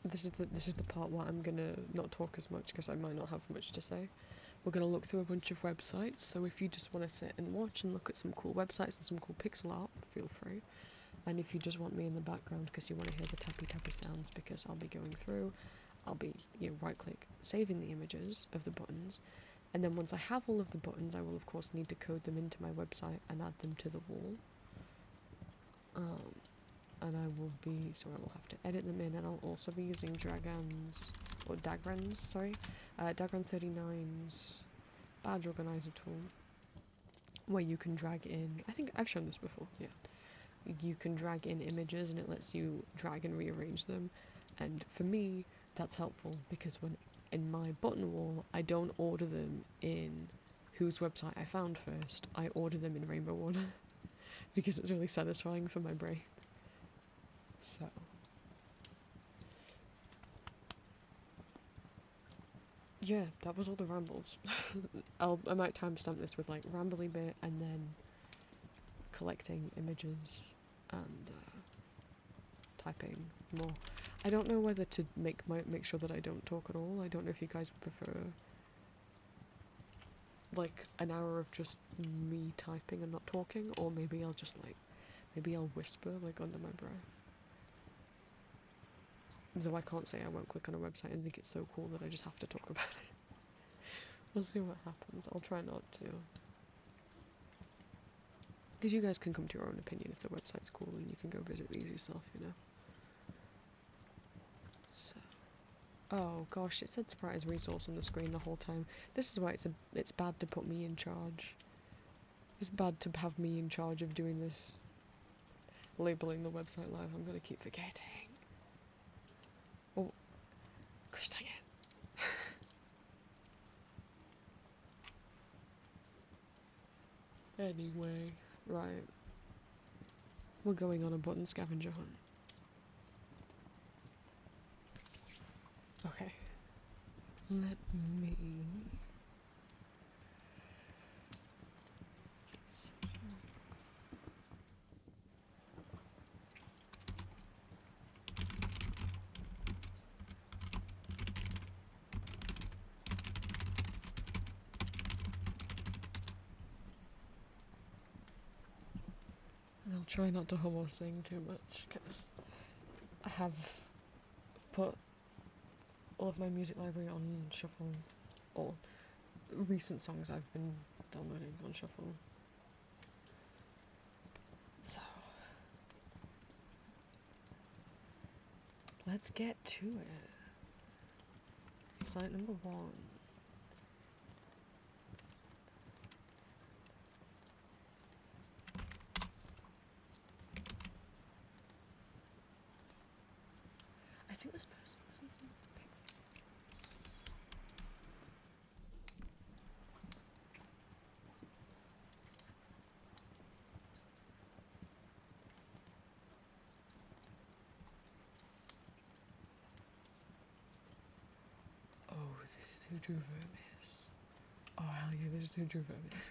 this is the part where I'm gonna not talk as much because I might not have much to say. We're gonna look through a bunch of websites, so if you just want to sit and watch and look at some cool websites and some cool pixel art, feel free. And if you just want me in the background because you want to hear the tappy sounds, because I'll be going through, I'll be, right click, saving the images of the buttons, and then once I have all of the buttons, I will of course need to code them into my website and add them to the wall. And I will have to edit them in, and I'll also be using Dagran's Dagran 39's badge organizer tool, where you can drag in, I think I've shown this before, yeah. You can drag in images and it lets you drag and rearrange them, and for me that's helpful because when in my button wall I don't order them in whose website I found first, I order them in rainbow order because it's really satisfying for my brain. So yeah, that was all the rambles. I might timestamp this with like rambly bit and then collecting images and typing more. I don't know whether to make sure that I don't talk at all. I don't know if you guys prefer like an hour of just me typing and not talking, or maybe I'll just maybe I'll whisper like under my breath. Though I can't say I won't click on a website and think it's so cool that I just have to talk about it. We'll see what happens. I'll try not to. Because you guys can come to your own opinion if the website's cool, and you can go visit these yourself, you know. So, oh gosh, it said surprise resource on the screen the whole time. This is why it's bad to put me in charge. It's bad to have me in charge of doing this, labeling the website live. I'm gonna keep forgetting. Oh, gosh dang it. Anyway, right. We're going on a button scavenger hunt. Okay. Let me... And I'll try not to hum or sing too much, because I have put all of my music library on shuffle, or recent songs I've been downloading on shuffle. So, let's get to it. Site number 1. I think this person was using pics. Oh, this is who drew Vermis. Oh, hell yeah, this is who drew Vermis.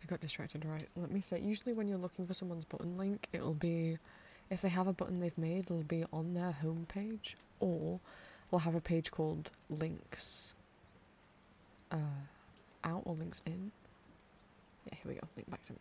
I got distracted, right. Let me say, usually when you're looking for someone's button link, it'll be, if they have a button they've made, it'll be on their homepage, or we'll have a page called links out or links in. Yeah, here we go, link back to me.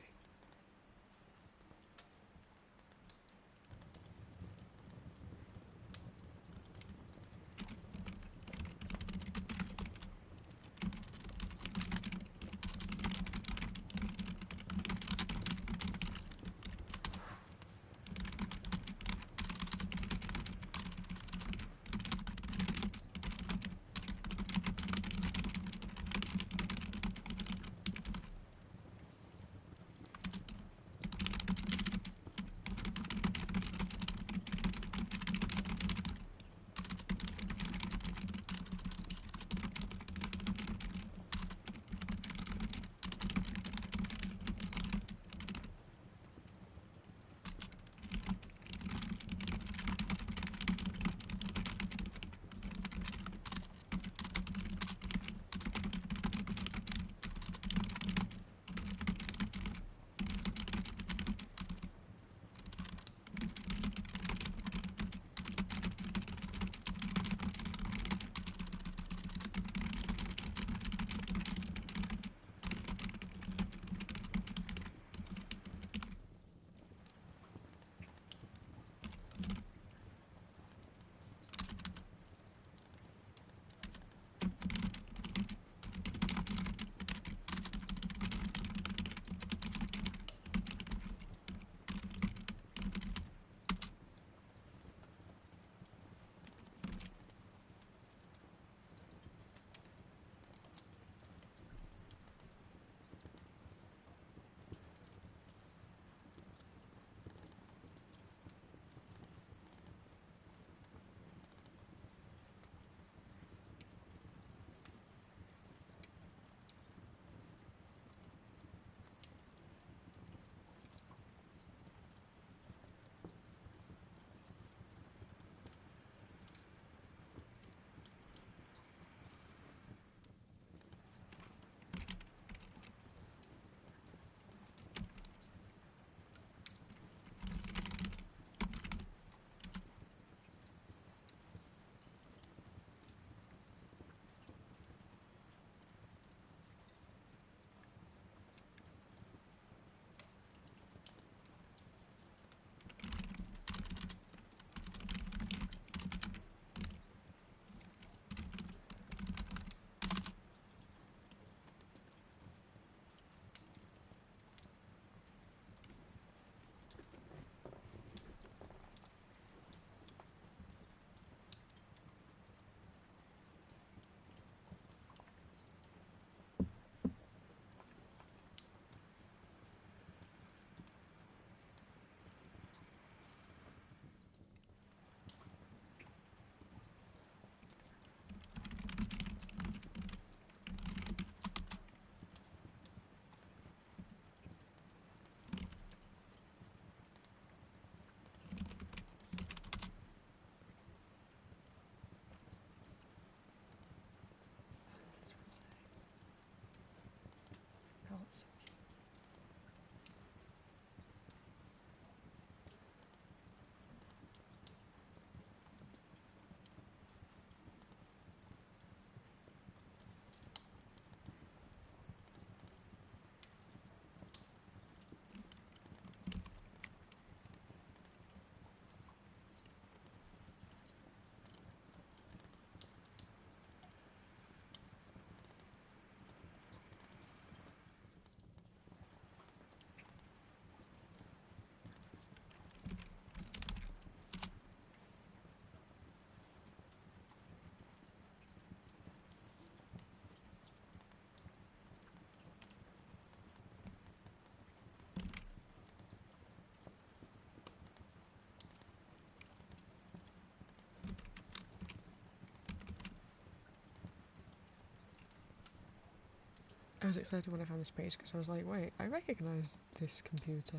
was excited when I found this page because I was like, wait, I recognise this computer.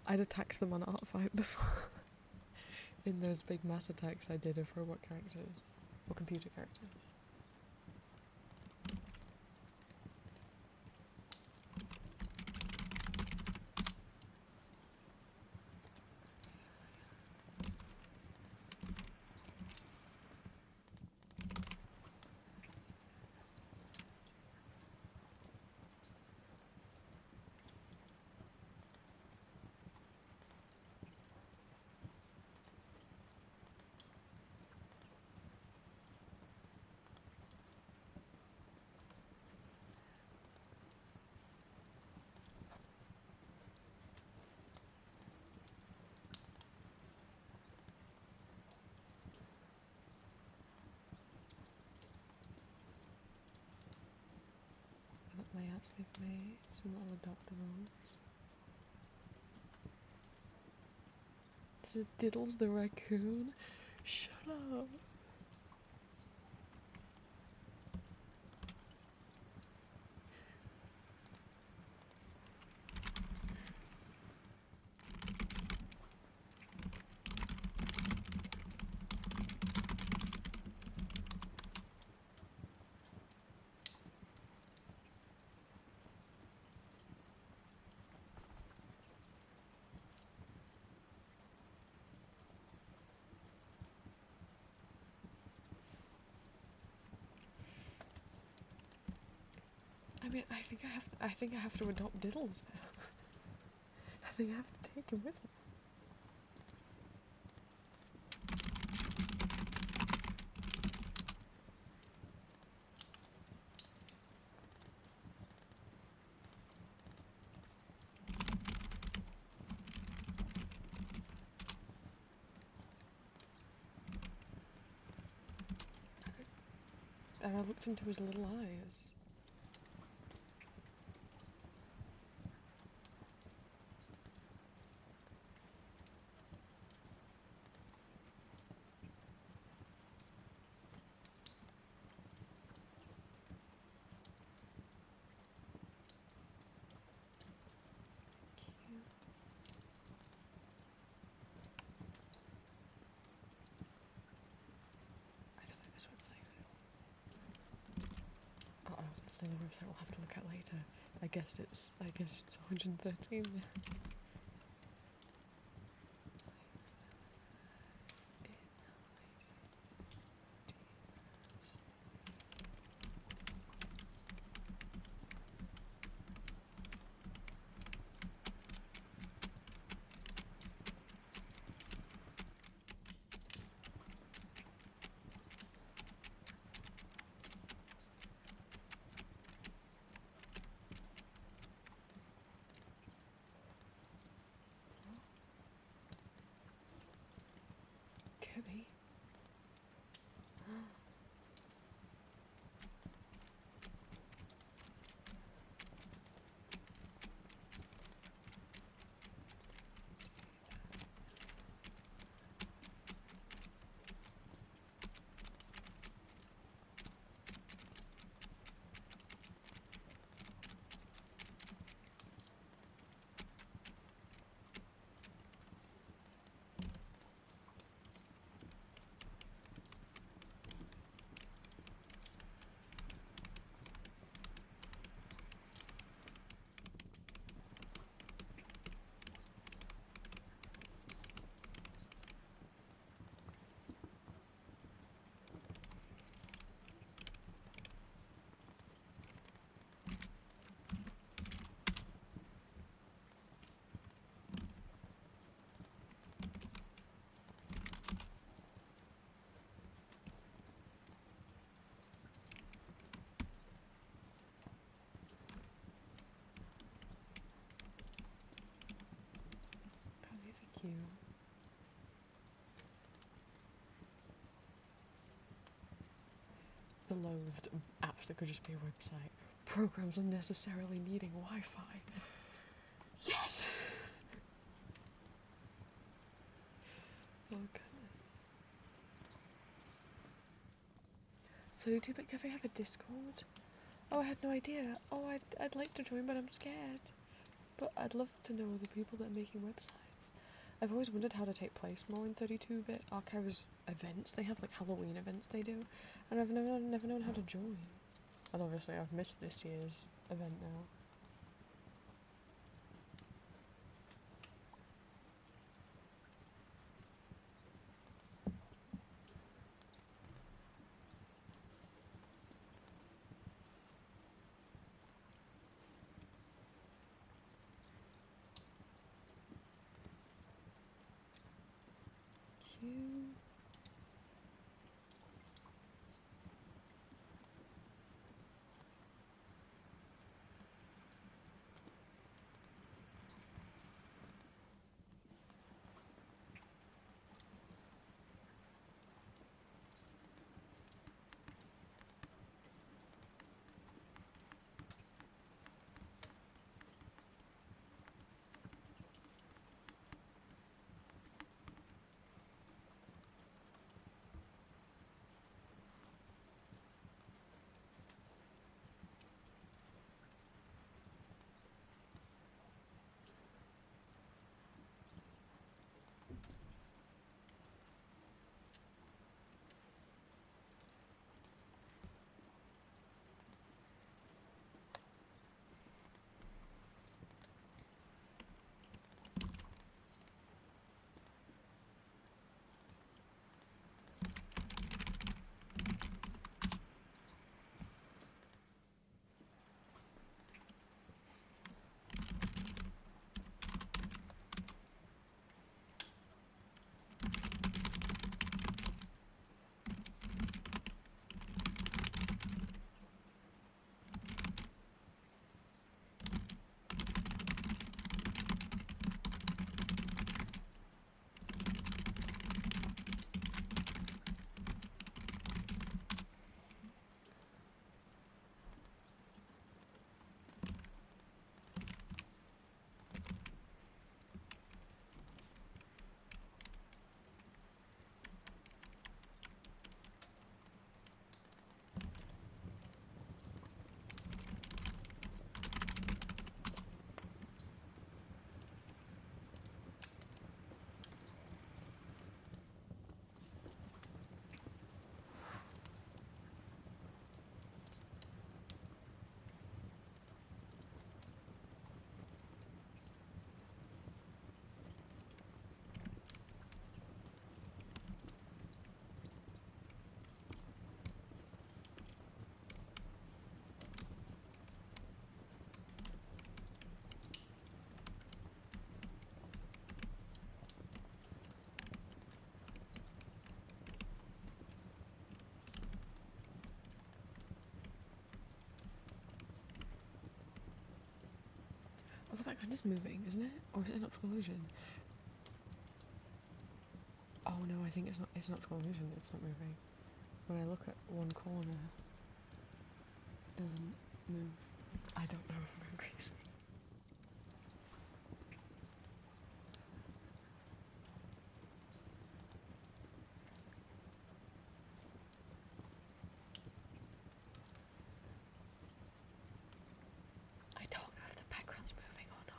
I'd attacked them on Art Fight before. In those big mass attacks I did of robot characters. Or computer characters. Layouts they've made, some little adoptables. This is Diddles the raccoon. Shut up. I mean, I think I have to adopt Diddles now. I think I have to take him with me. And I looked into his little eyes. This one's like uh-oh, it's another website we'll have to look at later. I guess it's 113 now. Kirby. Cute. Beloved apps that could just be a website. Programs unnecessarily needing Wi-Fi. Yes! Oh goodness. So do Bit Cafe have a Discord? Oh, I had no idea. Oh, I'd like to join, but I'm scared. But I'd love to know the people that are making websites. I've always wondered how to take place more in 32-bit archives events. They have like Halloween events they do, and I've never known how to join. And obviously I've missed this year's event now. Cute. Oh, the background is moving, isn't it? Or is it an optical illusion? Oh no, I think it's an optical illusion, it's not moving. When I look at one corner, it doesn't move. I don't know if I'm going crazy. I don't know if the background's moving or not.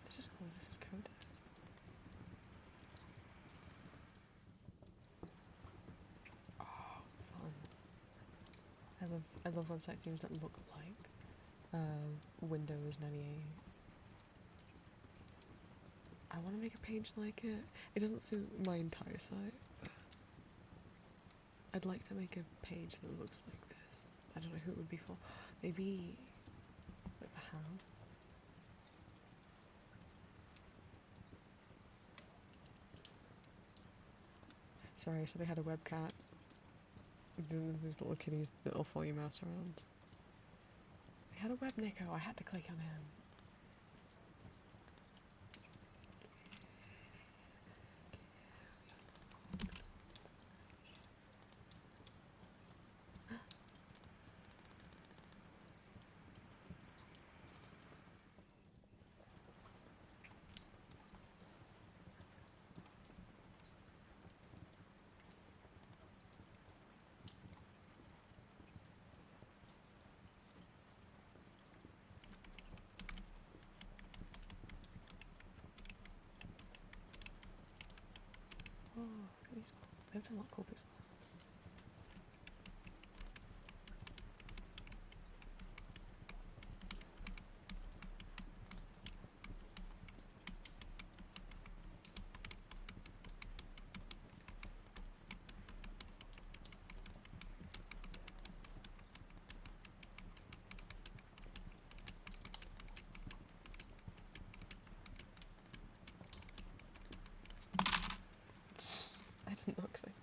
Let's just call this is code. Oh, fun. I love website themes that look like Windows 98. I want to make a page like it. It doesn't suit my entire site, but I'd like to make a page that looks like this. I don't know who it would be for. Maybe like the Hound. Sorry, so they had a webcat these little kitties that'll follow your mouse around. We had a web Nico, I had to click on him. Oh, these they've done a lot of cool bits. I didn't knock things.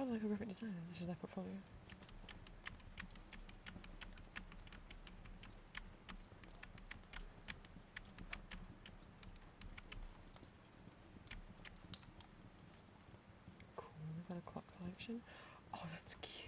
Oh, they're like a graphic designer. This is their portfolio. Cool, we've got a clock collection. Oh, that's cute.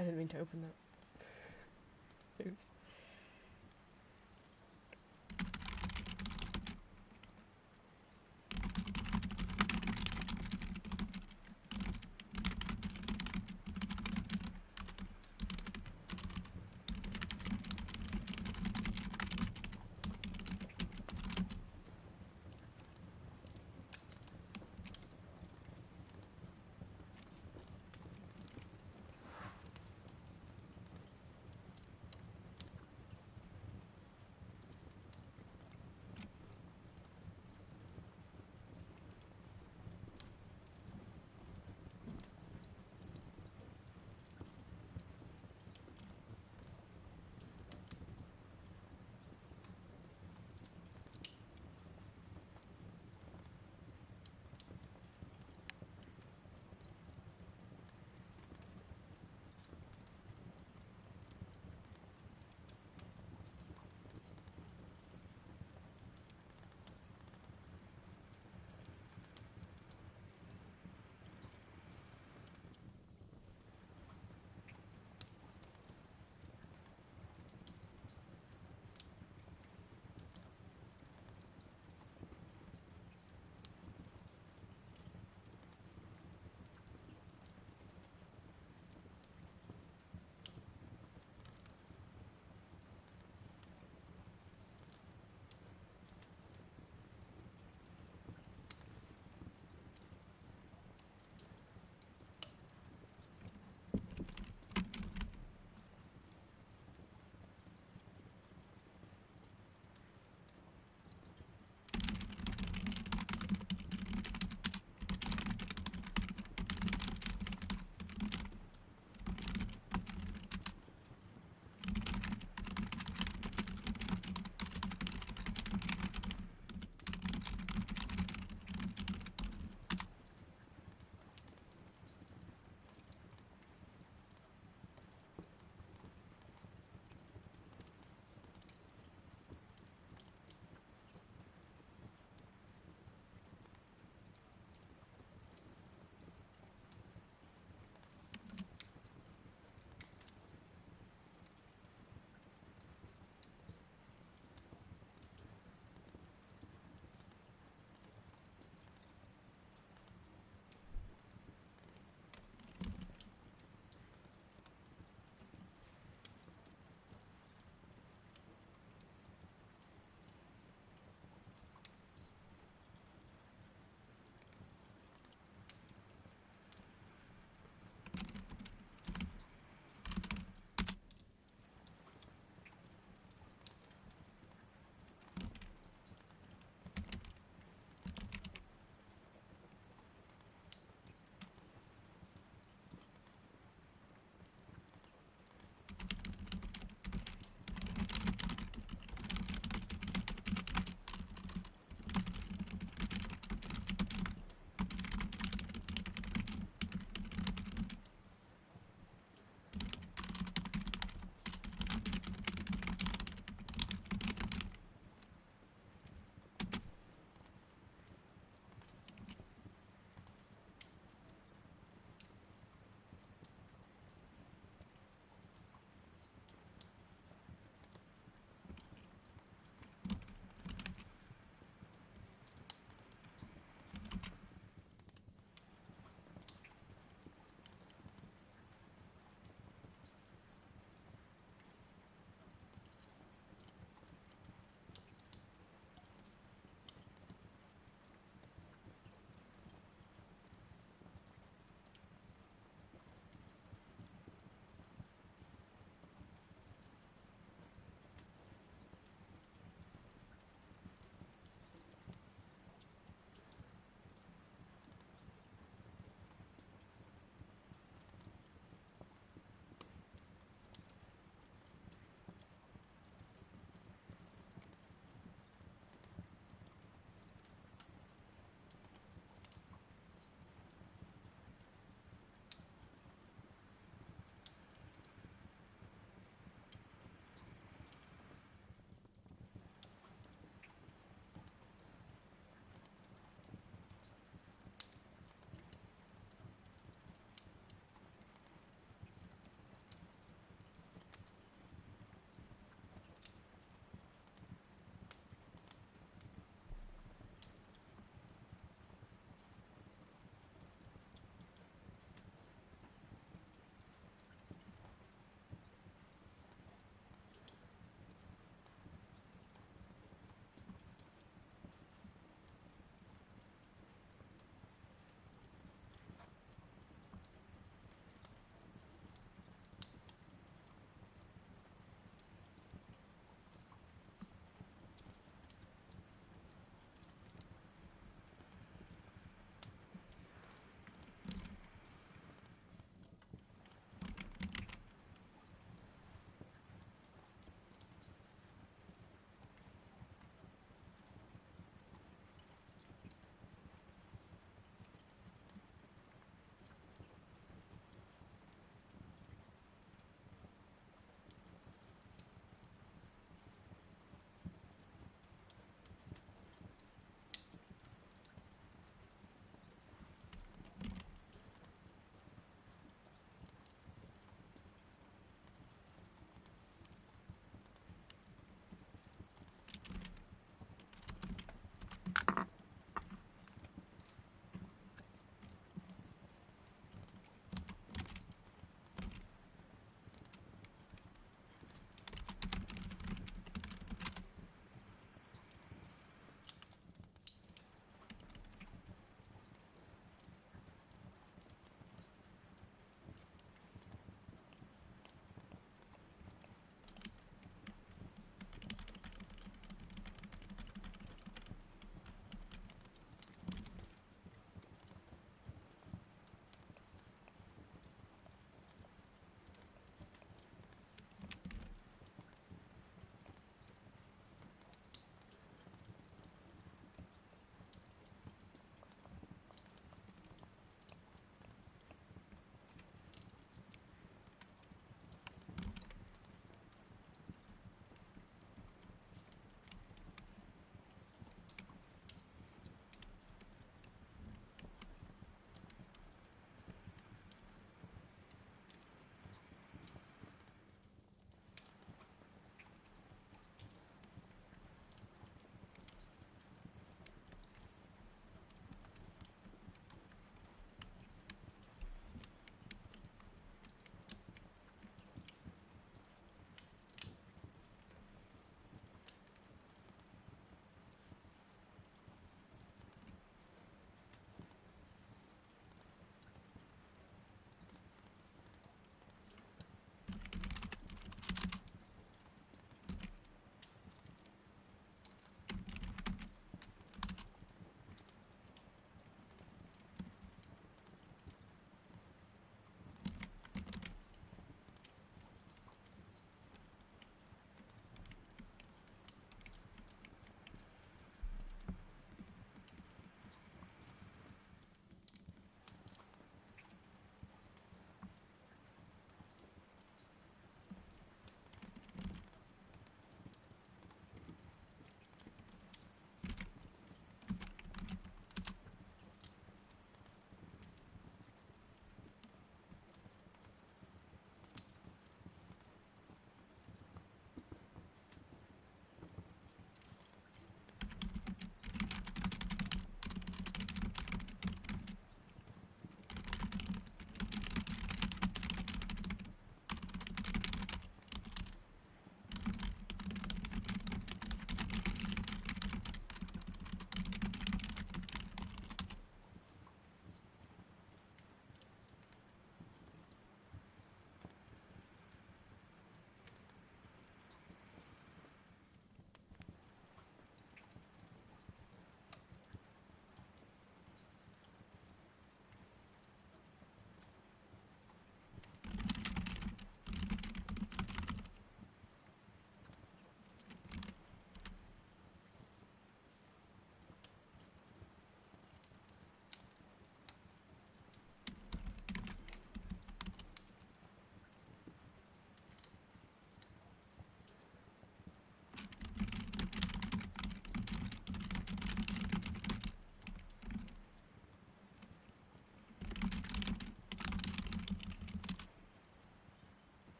I didn't mean to open that. Oops.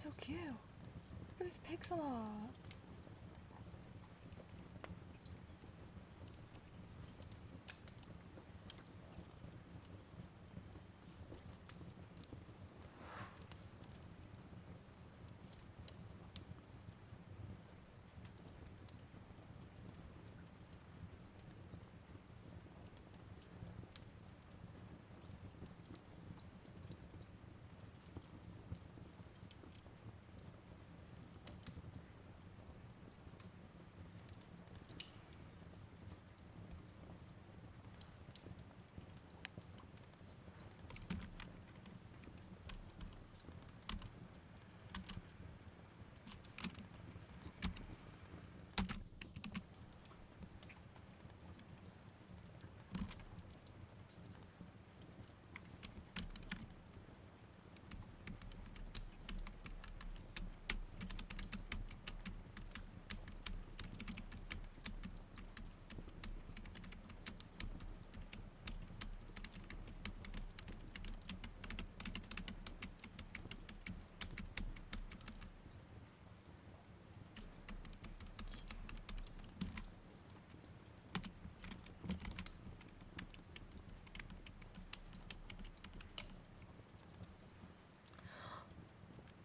so cute. Look at this pixel art.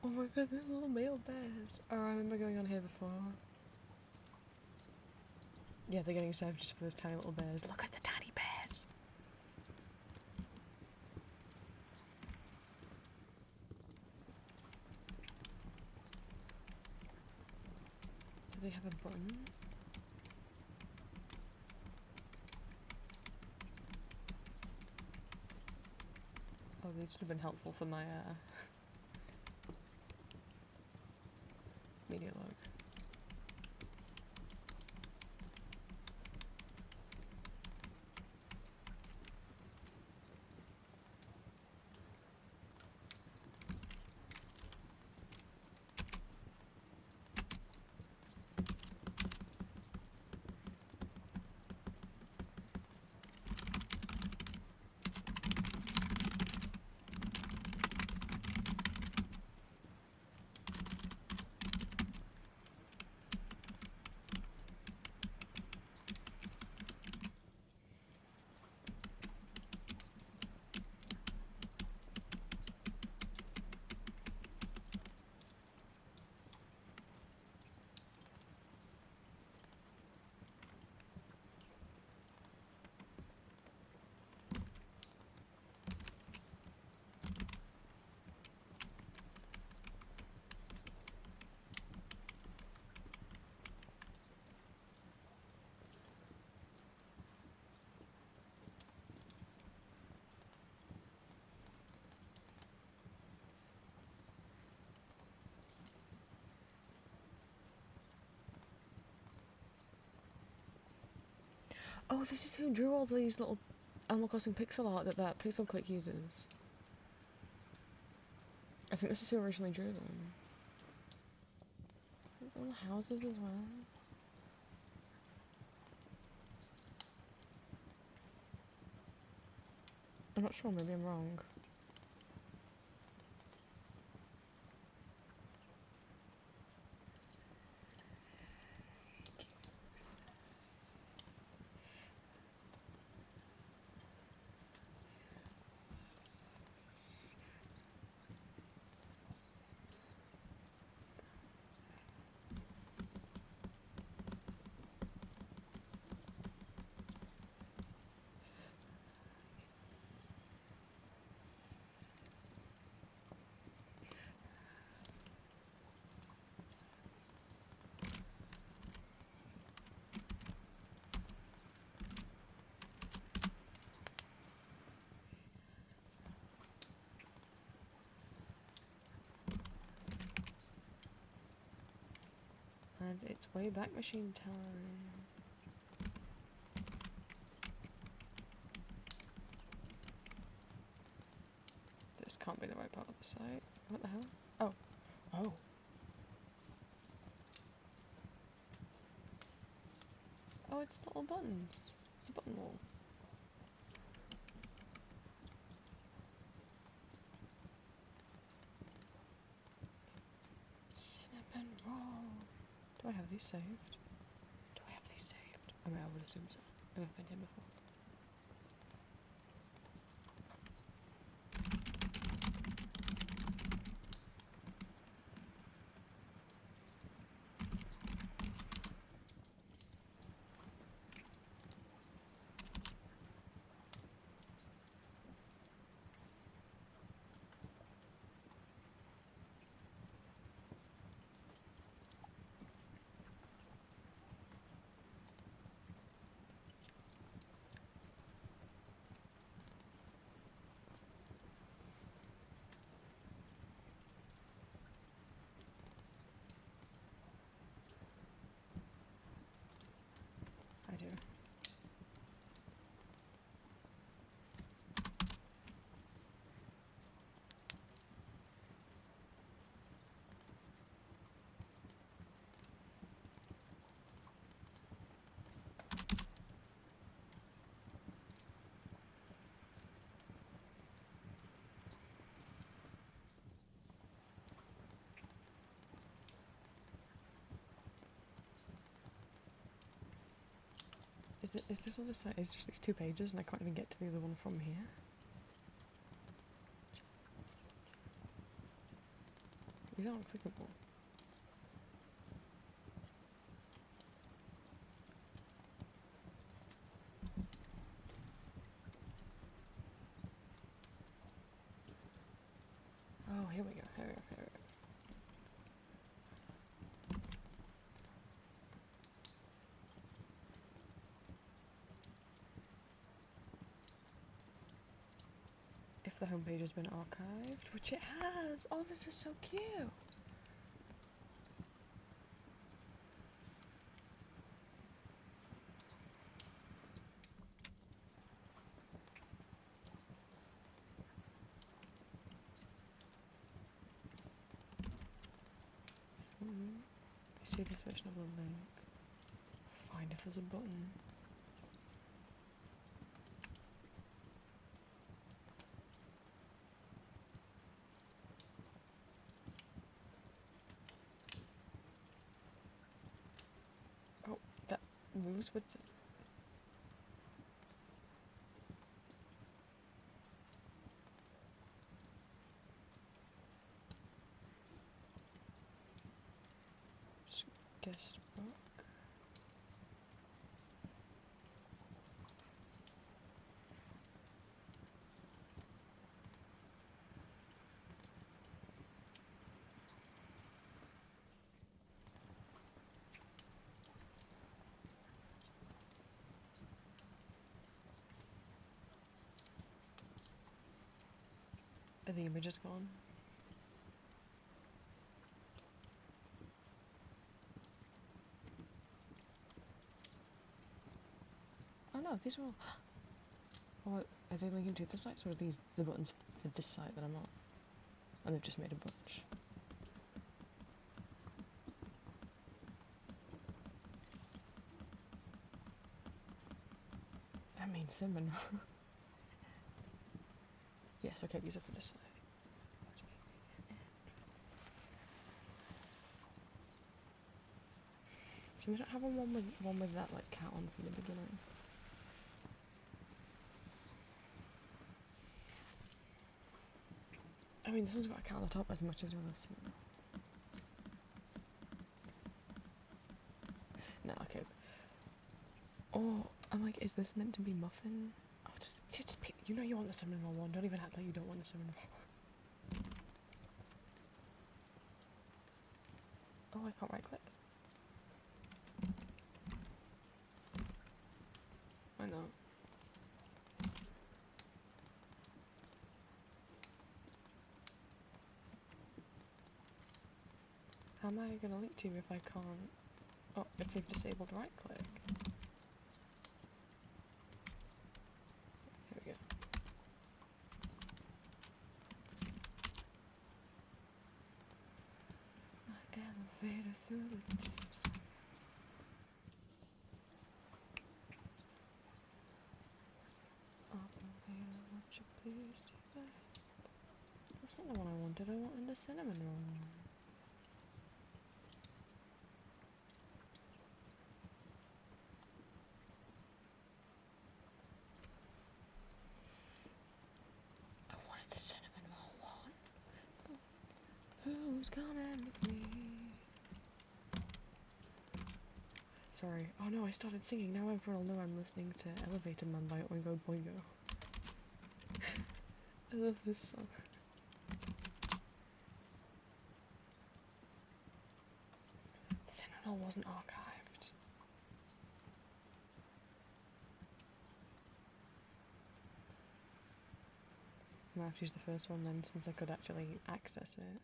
Oh my god, they're little male bears. Oh, I remember going on here before. Yeah, they're getting served just for those tiny little bears. Look at the tiny bears. Do they have a button? Oh, these would have been helpful for my media log. Oh, this is who drew all these little Animal Crossing pixel art that Pixel Click uses. I think this is who originally drew them. Little houses as well. I'm not sure, maybe I'm wrong. And it's way back machine time. This can't be the right part of the site. What the hell? Oh. Oh. Oh, it's little buttons. It's a button wall. I have these saved? Do I have these saved? I mean, I would assume so. I've been here before. I do. Is this on the site? It's just these 2 pages and I can't even get to the other one from here? These aren't clickable. Oh, here we go, here we go, here we go. If the homepage has been archived, which it has! Oh, this is so cute! See this version of the link. Find if there's a button. Oh, that moves with the... Guest book. Are the images gone? Oh no, these are all... Oh, are they linking to the sites, or are these the buttons for this site that I'm on? And they've just made a bunch. That means cinnamon. Yes, okay, these are for this site. Should we not have one with that like cat on from the beginning? I mean, this one's got a cat on the top as much as the other one. No, okay. Oh, I'm like, is this meant to be muffin? Oh, just pick, you know you want the cinnamon roll one. Don't even act like you don't want the cinnamon roll. Oh, I can't right click. I know. How am I gonna link to you if I can't? Oh, if they've disabled right click. Here we go. My elevator through the tips. Operator, won't you please do that? That's not the one I wanted. I wanted the cinnamon roll one. coming with me. Sorry. Oh no, I started singing. Now everyone will know I'm listening to Elevator Man by Oingo Boingo. I love this song. The Sentinel wasn't archived. I might have to use the first one then, since I could actually access it.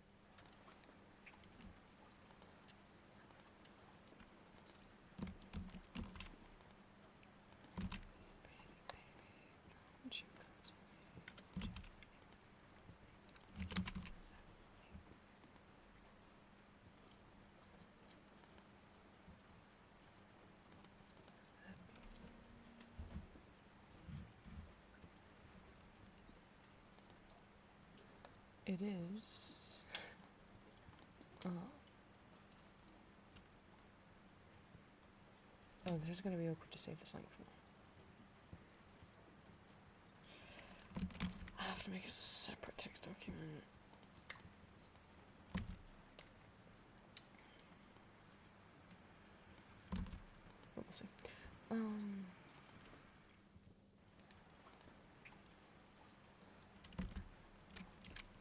It is. Oh, this is going to be awkward to save this link for. I have to make a separate text document. But we'll see.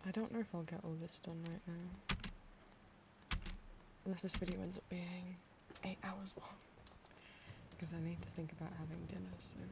I don't know if I'll get all this done right now. Unless this video ends up being 8 hours long. Because I need to think about having dinner soon.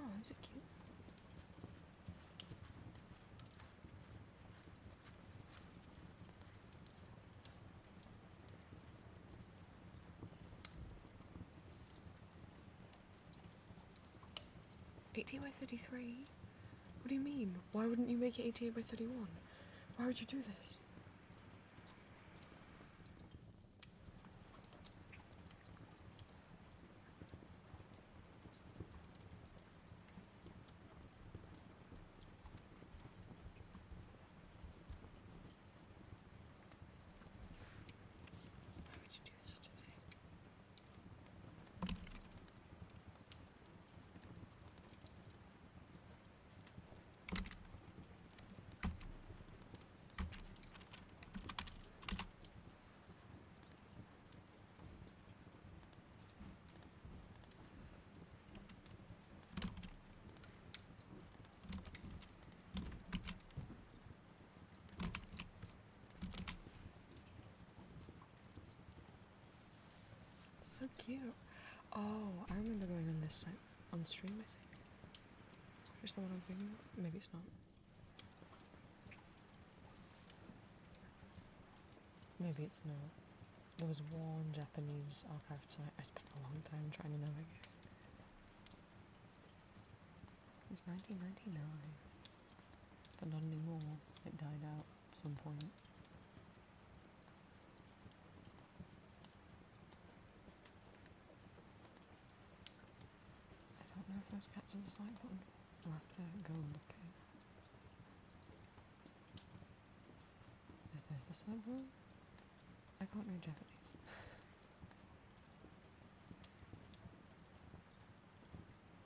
Oh, that's cute. $18 by 33? What do you mean? Why wouldn't you make it 88 by 31? Why would you do this? Why would you do such a thing? So cute. Oh, I remember going on this site on stream, I think. Is the one I'm thinking of? Maybe it's not. Maybe it's not. There was one Japanese archived site I spent a long time trying to navigate. It was 1999. But not anymore. It died out at some point. I don't know if those cats are the site button. I'll have to go and look at it. Is this the site button? I can't read Japanese.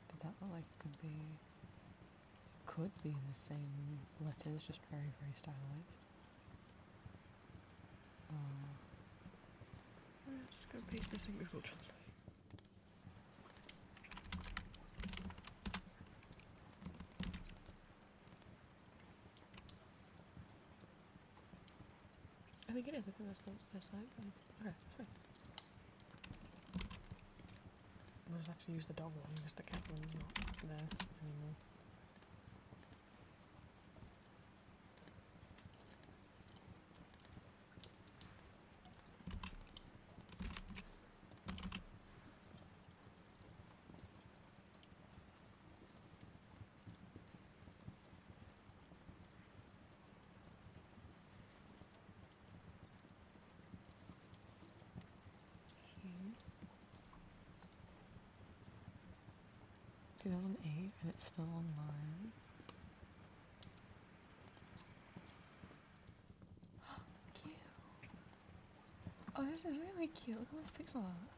Does that look like it could be the same letters, just very, very stylized? I'm just gonna paste this in Google Translate. I think it is. I think that's their side. Okay, that's fine. We'll just have to use the dog one because the cat one's not there anymore. Okay. 2008 and it's still online. Cute. Oh, this is really cute. Look at this pixel art.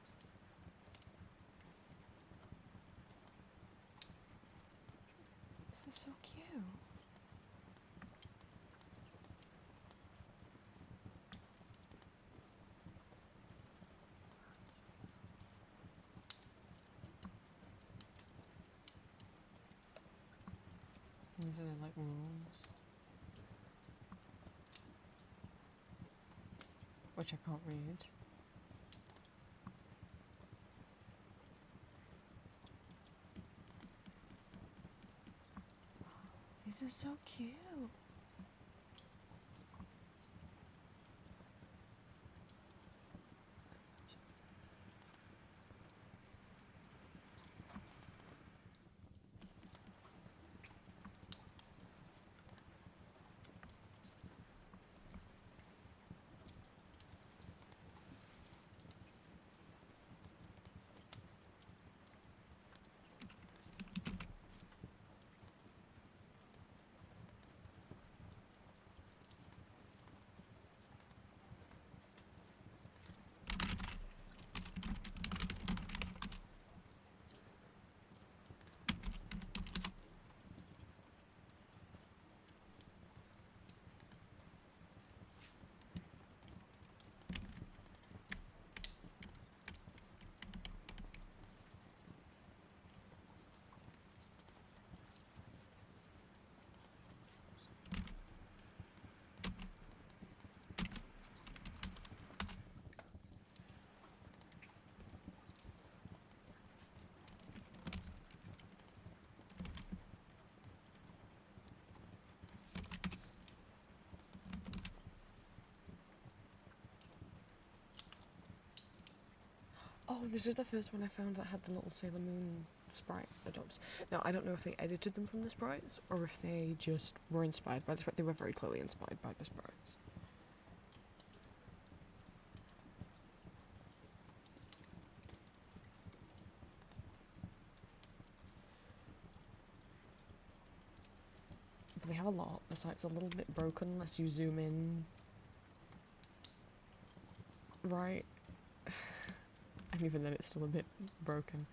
This is so cute. These are like rules, which I can't read. These are so cute. Oh, this is the first one I found that had the little Sailor Moon sprite adopts. Now, I don't know if they edited them from the sprites or if they just were inspired by the sprite. They were very clearly inspired by the sprites. But they have a lot. The site's a little bit broken unless you zoom in. Right. And even then it's still a bit broken.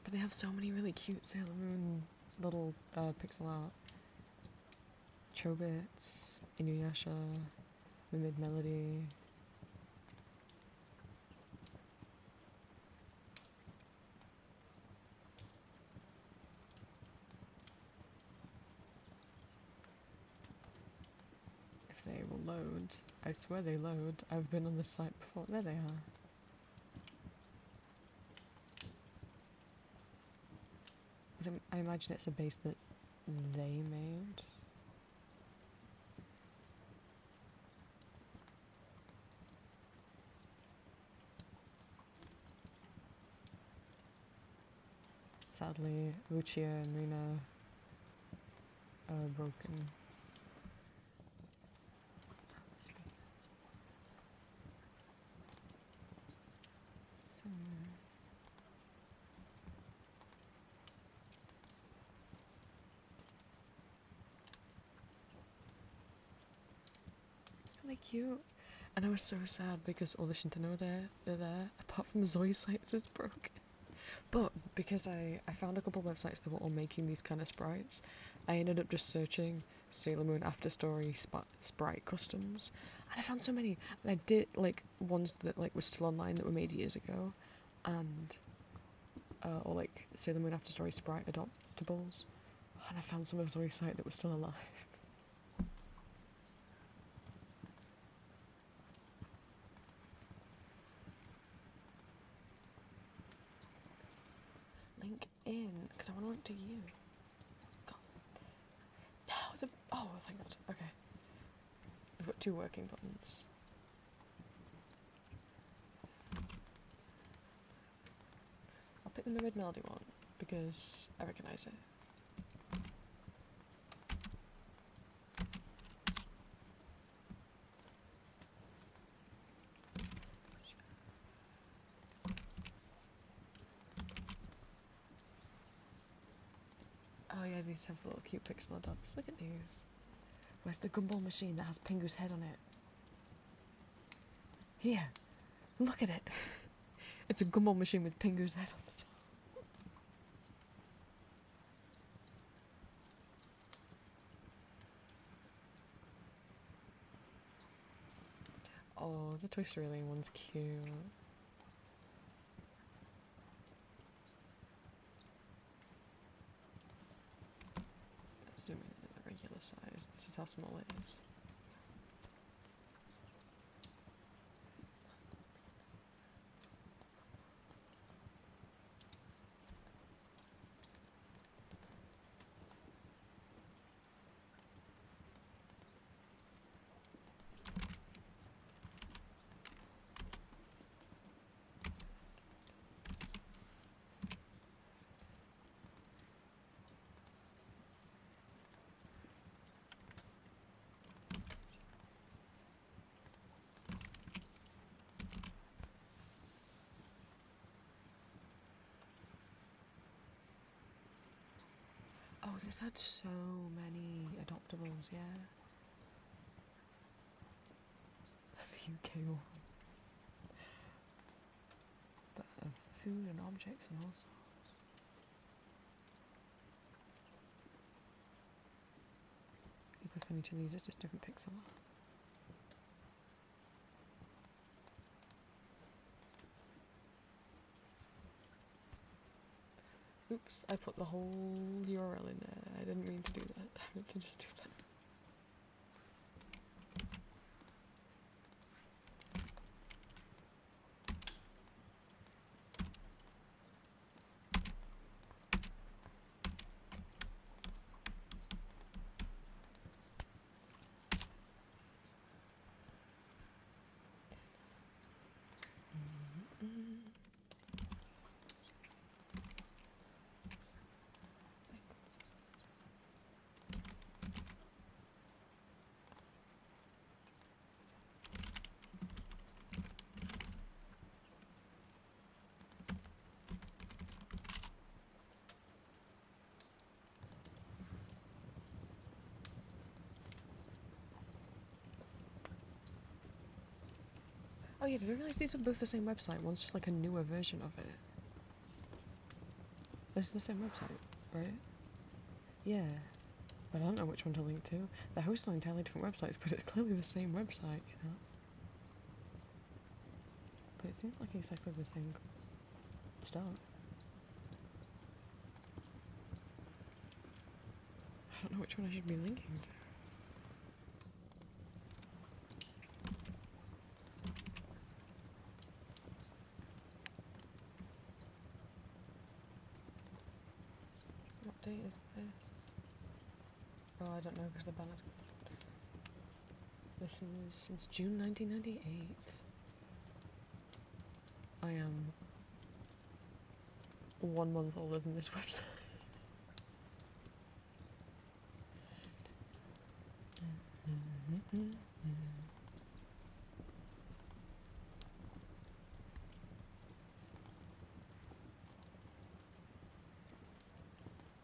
But they have so many really cute Sailor Moon little pixel art. Chobits, Inuyasha, Mimid Melody. They will load. I swear they load. I've been on this site before. There they are. But I imagine it's a base that they made. Sadly, Lucia and Rina are broken. Really cute. And I was so sad because all the Shintano they're there, apart from Zoe sites is broken. But because I found a couple of websites that were all making these kind of sprites, I ended up just searching Sailor Moon After Story sprite customs, and I found so many. And I did like ones that like were still online that were made years ago, and or like Sailor Moon After Story sprite adoptables, and I found some of Zoe's site that was still alive. Link in, because I want to link to you. God. No, oh, thank God. Okay. I've got 2 working buttons. I'll pick the Mirrored Melody one, because I recognise it. Oh yeah, these have little cute pixel dots. Look at these. Where's the gumball machine that has Pingu's head on it? Here. Look at it. It's a gumball machine with Pingu's head on it. Oh, the Toy Story Lane one's cute. Zoom in at the regular size. This is how small it is. Oh, this had so many adoptables, yeah. The UK one. But of food and objects and all sorts. People funny to these, it's just different pixel art. Oops, I put the whole URL in there. I didn't mean to do that. I meant to just do that. Oh yeah, did I realise these were both the same website? One's just like a newer version of it. This is the same website, right? Yeah. But I don't know which one to link to. They're hosted on entirely different websites, but it's clearly the same website, you know? But it seems like exactly the same stuff. I don't know which one I should be linking to. What date is this? Oh, I don't know because the banner's gone. This is since June 1998. I am 1 month older than this website.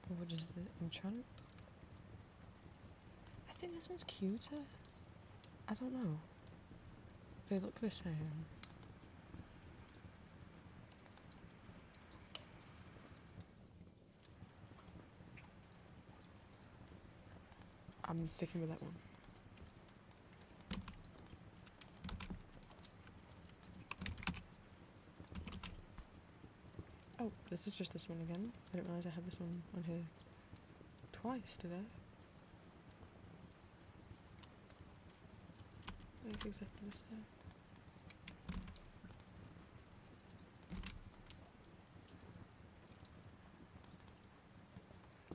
What is it? I'm trying to... I think this one's cuter. I don't know. They look the same. I'm sticking with that one. Oh, this is just this one again. I didn't realise I had this one on here twice today. Like exactly the same.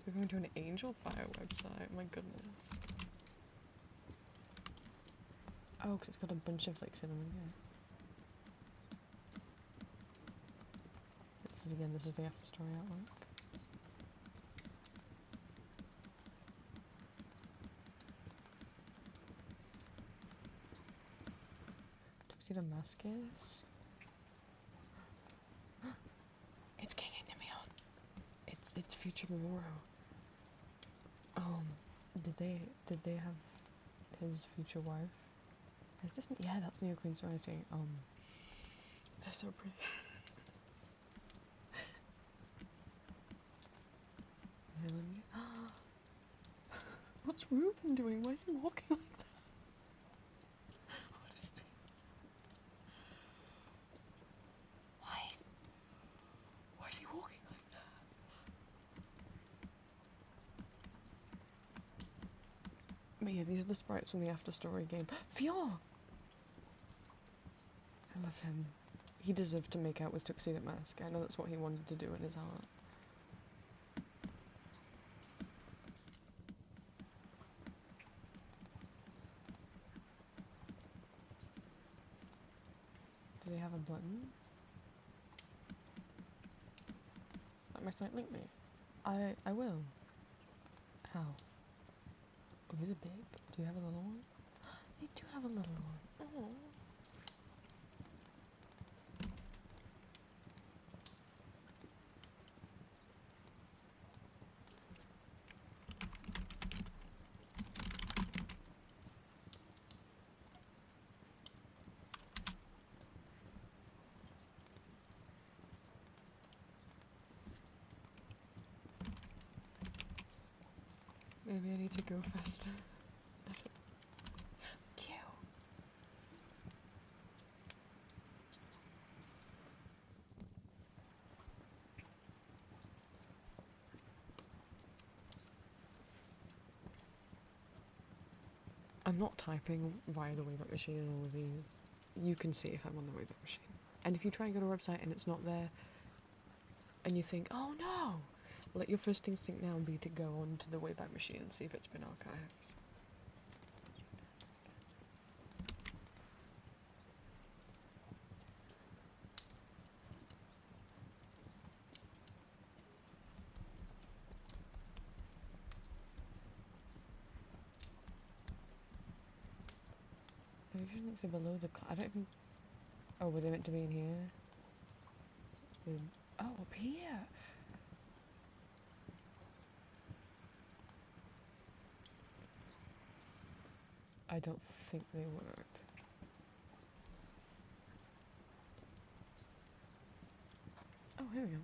We're going to an Angel Fire website, my goodness. Oh, because it's got a bunch of like cinnamon here. This is the after story outlook. Tuxedo Mask is. It's King Endymion. It's future Moro. Did they have his future wife? Is this? Yeah, that's Neo Queen Serenity. They're so pretty. What's Ruben doing? Why is he walking like that? What is this? Why is he walking like that? But yeah, these are the sprites from the After Story game. Fior! I love him. He deserved to make out with Tuxedo Mask. I know that's what he wanted to do in his heart. Do they have a button? Let my site link me. I will. How? Oh, these are big. Do you have a little one? They do have a little one. Oh. Maybe I need to go faster. Cute. I'm not typing via the Wayback Machine in all of these. You can see if I'm on the Wayback Machine. And if you try and go to a website and it's not there, and you think, oh no, let your first instinct now be to go onto the Wayback Machine and see if it's been archived. Maybe links are below the I don't even. Oh, were they meant to be in here? Oh, up here! I don't think they work. Oh, here we go.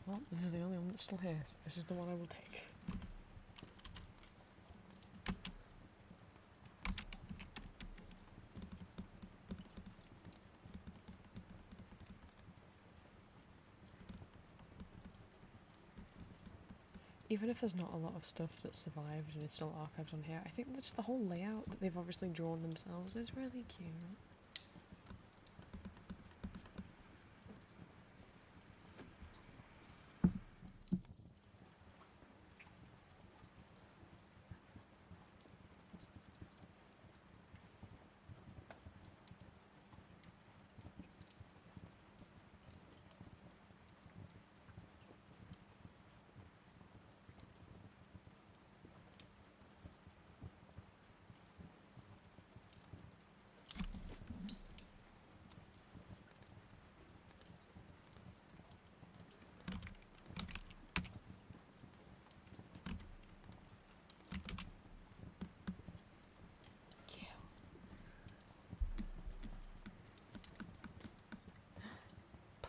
Well, this is the only one that's still here, so this is the one I will take. Even if there's not a lot of stuff that survived and is still archived on here, I think that just the whole layout that they've obviously drawn themselves is really cute.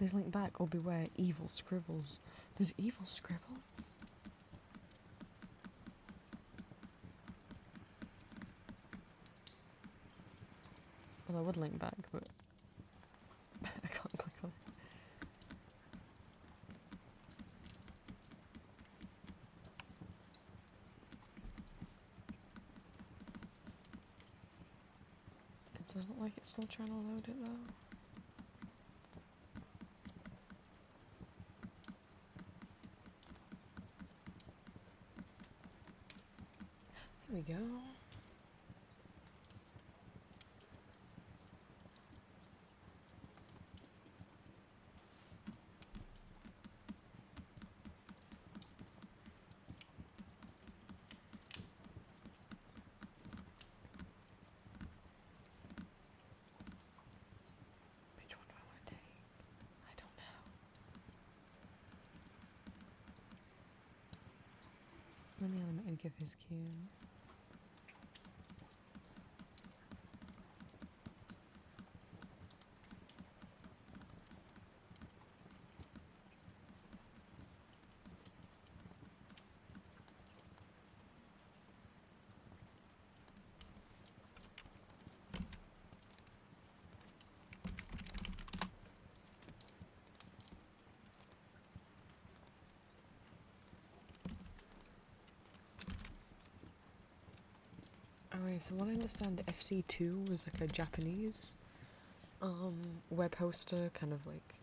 Please link back or beware evil scribbles. There's evil scribbles? Well, I would link back, but I can't click on it. It doesn't look like it's still trying to load it though. There we go. Which one do I want to take? I don't know. When the animated GIF is cute. Alright, so what I understand, FC2 was like a Japanese web hoster, kind of like,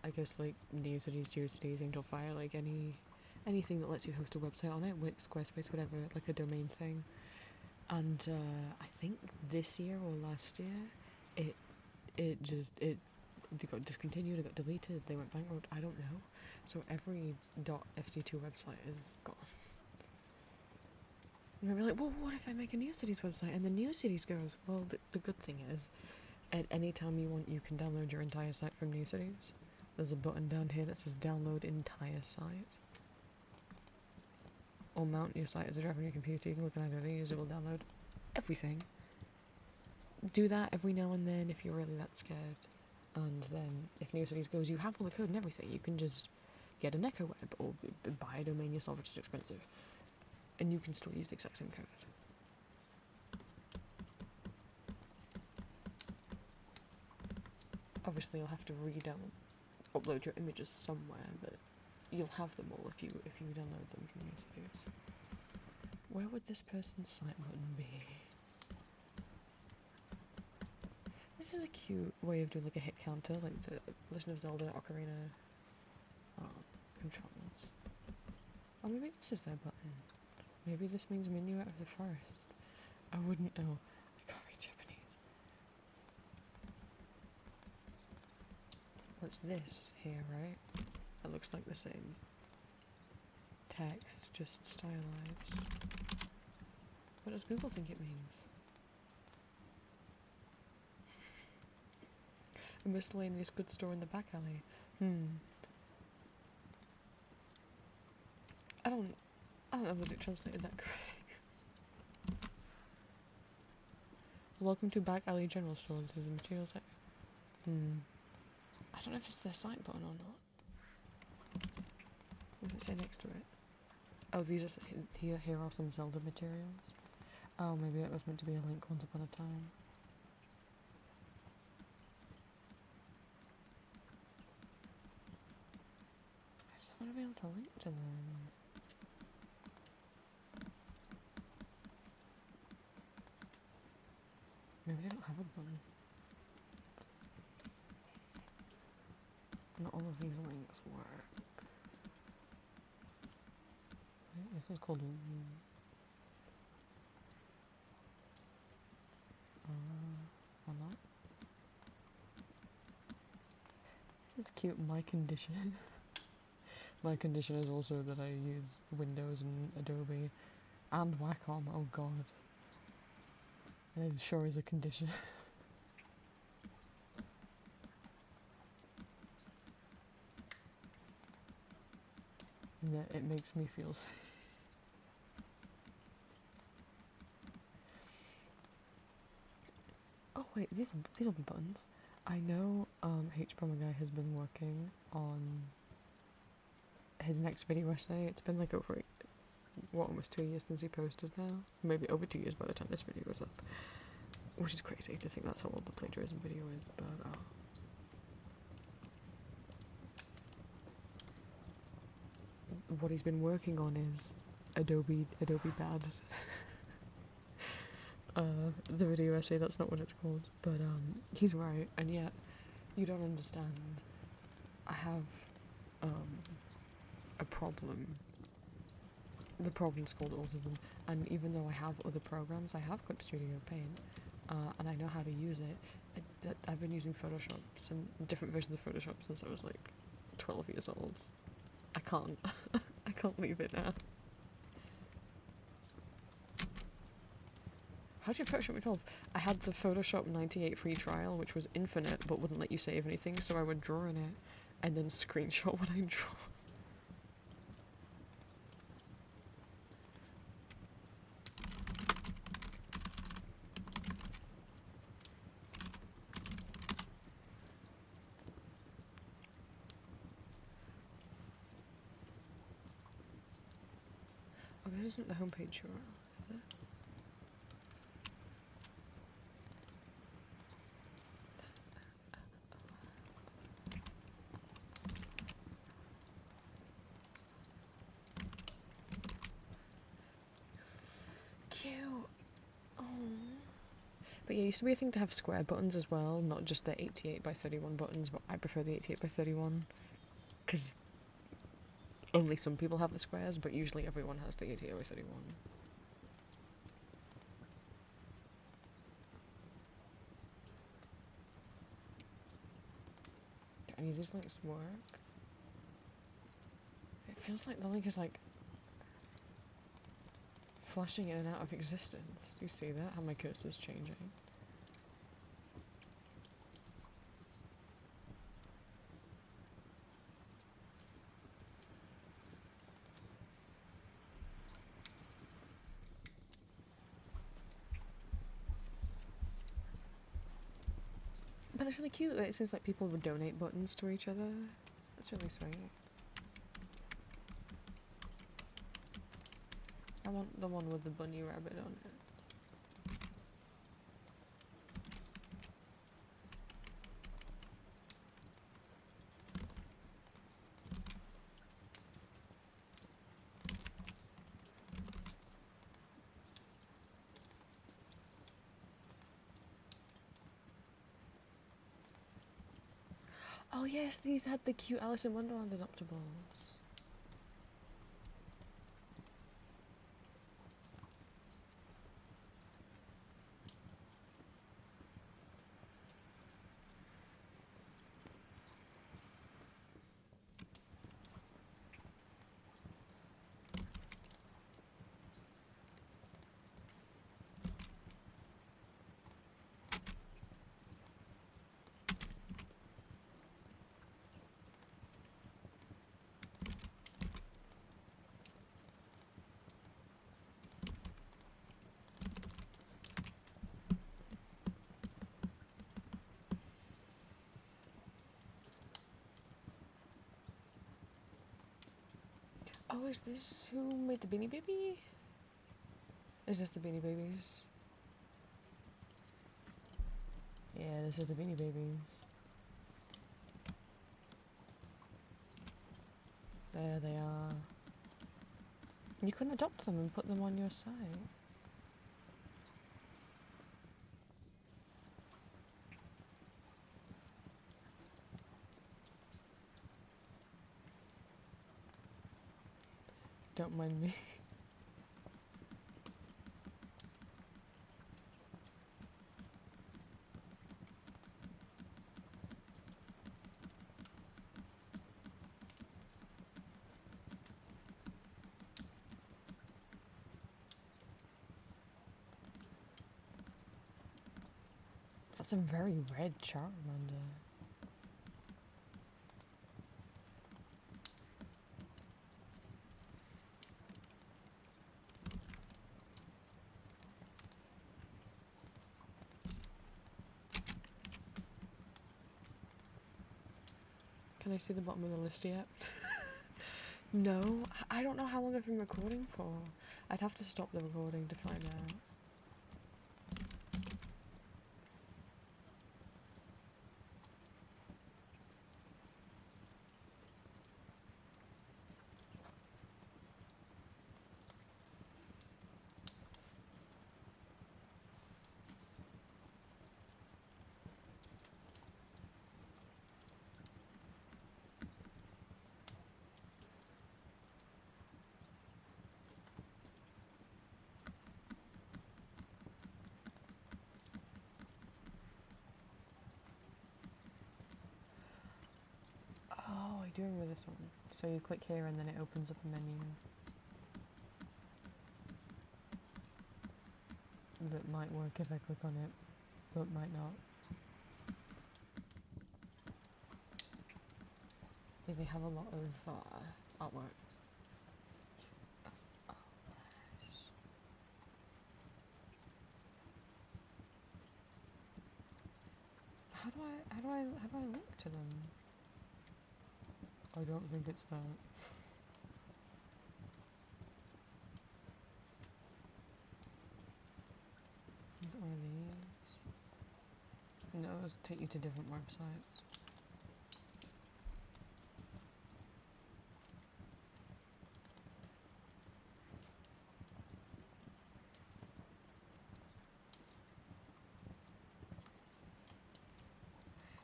I guess like Neocities, GeoCities, AngelFire, like anything that lets you host a website on it, Wix, Squarespace, whatever, like a domain thing. And I think this year or last year, it got discontinued, it got deleted, they went bankrupt, I don't know. So every .fc2 website is gone. You might be like, well, what if I make a Neocities website? And the Neocities goes, well, the good thing is, at any time you want, you can download your entire site from Neocities. There's a button down here that says download entire site. Or mount your site as a drive on your computer. You can look at either of these, it will download everything. Do that every now and then if you're really that scared. And then if Neocities goes, you have all the code and everything, you can just get an Echo Web or buy a domain yourself, which is expensive. And you can still use the exact same code. Obviously you'll have to upload your images somewhere, but you'll have them all if you download them from Neocities. Where would this person's site button be? This is a cute way of doing like a hit counter, like the Legend of Zelda Ocarina controls. Or maybe this is their button. Maybe this means menu out of the forest. I wouldn't know. I can't read Japanese. What's this here, right? It looks like the same text, just stylized. What does Google think it means? A miscellaneous goods store in the back alley. I don't know that it translated that correct. Welcome to Back Alley General Store. This is a material section. I don't know if it's their site button or not. What does it say next to it? Oh, these are here are some Zelda materials. Oh, maybe it was meant to be a link once upon a time. I just want to be able to link to them. Maybe they don't have a button. Not all of these links work. Wait, this was called or not. It's cute. My condition. My condition is also that I use Windows and Adobe and Wacom. Oh god. And it sure is a condition. That it makes me feel safe. Oh wait, these will be buttons. I know H. Guy has been working on his next video essay. It's been like over, almost 2 years since he posted now? Maybe over 2 years by the time this video goes up. Which is crazy to think that's how old the plagiarism video is, but what he's been working on is Adobe Bad. The video essay, that's not what it's called, but he's right, and yet you don't understand. I have a problem. The problem's called autism, and even though I have other programs, I have Clip Studio Paint, and I know how to use it. I've been using Photoshop, and different versions of Photoshop since I was like 12 years old. I can't. I can't leave it now. How did Photoshop me 12? I had the Photoshop 98 free trial, which was infinite, but wouldn't let you save anything, so I would draw in it, and then screenshot what I draw. Oh, this isn't the homepage URL, is it? Cute. Oh. But yeah, it used to be a thing to have square buttons as well, not just the 88 by 31 buttons, but I prefer the 88 by 31, because only some people have the squares, but usually everyone has the 88 by 31. Do any of these links work? It feels like the link is like flashing in and out of existence. Do you see that? How my cursor's changing? But it's really cute that it seems like people would donate buttons to each other. That's really sweet. I want the one with the bunny rabbit on it. Oh yes, these had the cute Alice in Wonderland adoptables. Oh, is this who made the Beanie Baby? Is this the Beanie Babies? Yeah, this is the Beanie Babies. There they are. You can adopt them and put them on your site. Don't mind me. That's a very red Charmander. Can I see the bottom of the list yet? No, I don't know how long I've been recording for. I'd have to stop the recording to find out. Oh, I do remember this one. So you click here and then it opens up a menu that might work if I click on it, but might not. Yeah, they have a lot of artwork. How do I link to them? I don't think it's that. What are these? No, those take you to different websites.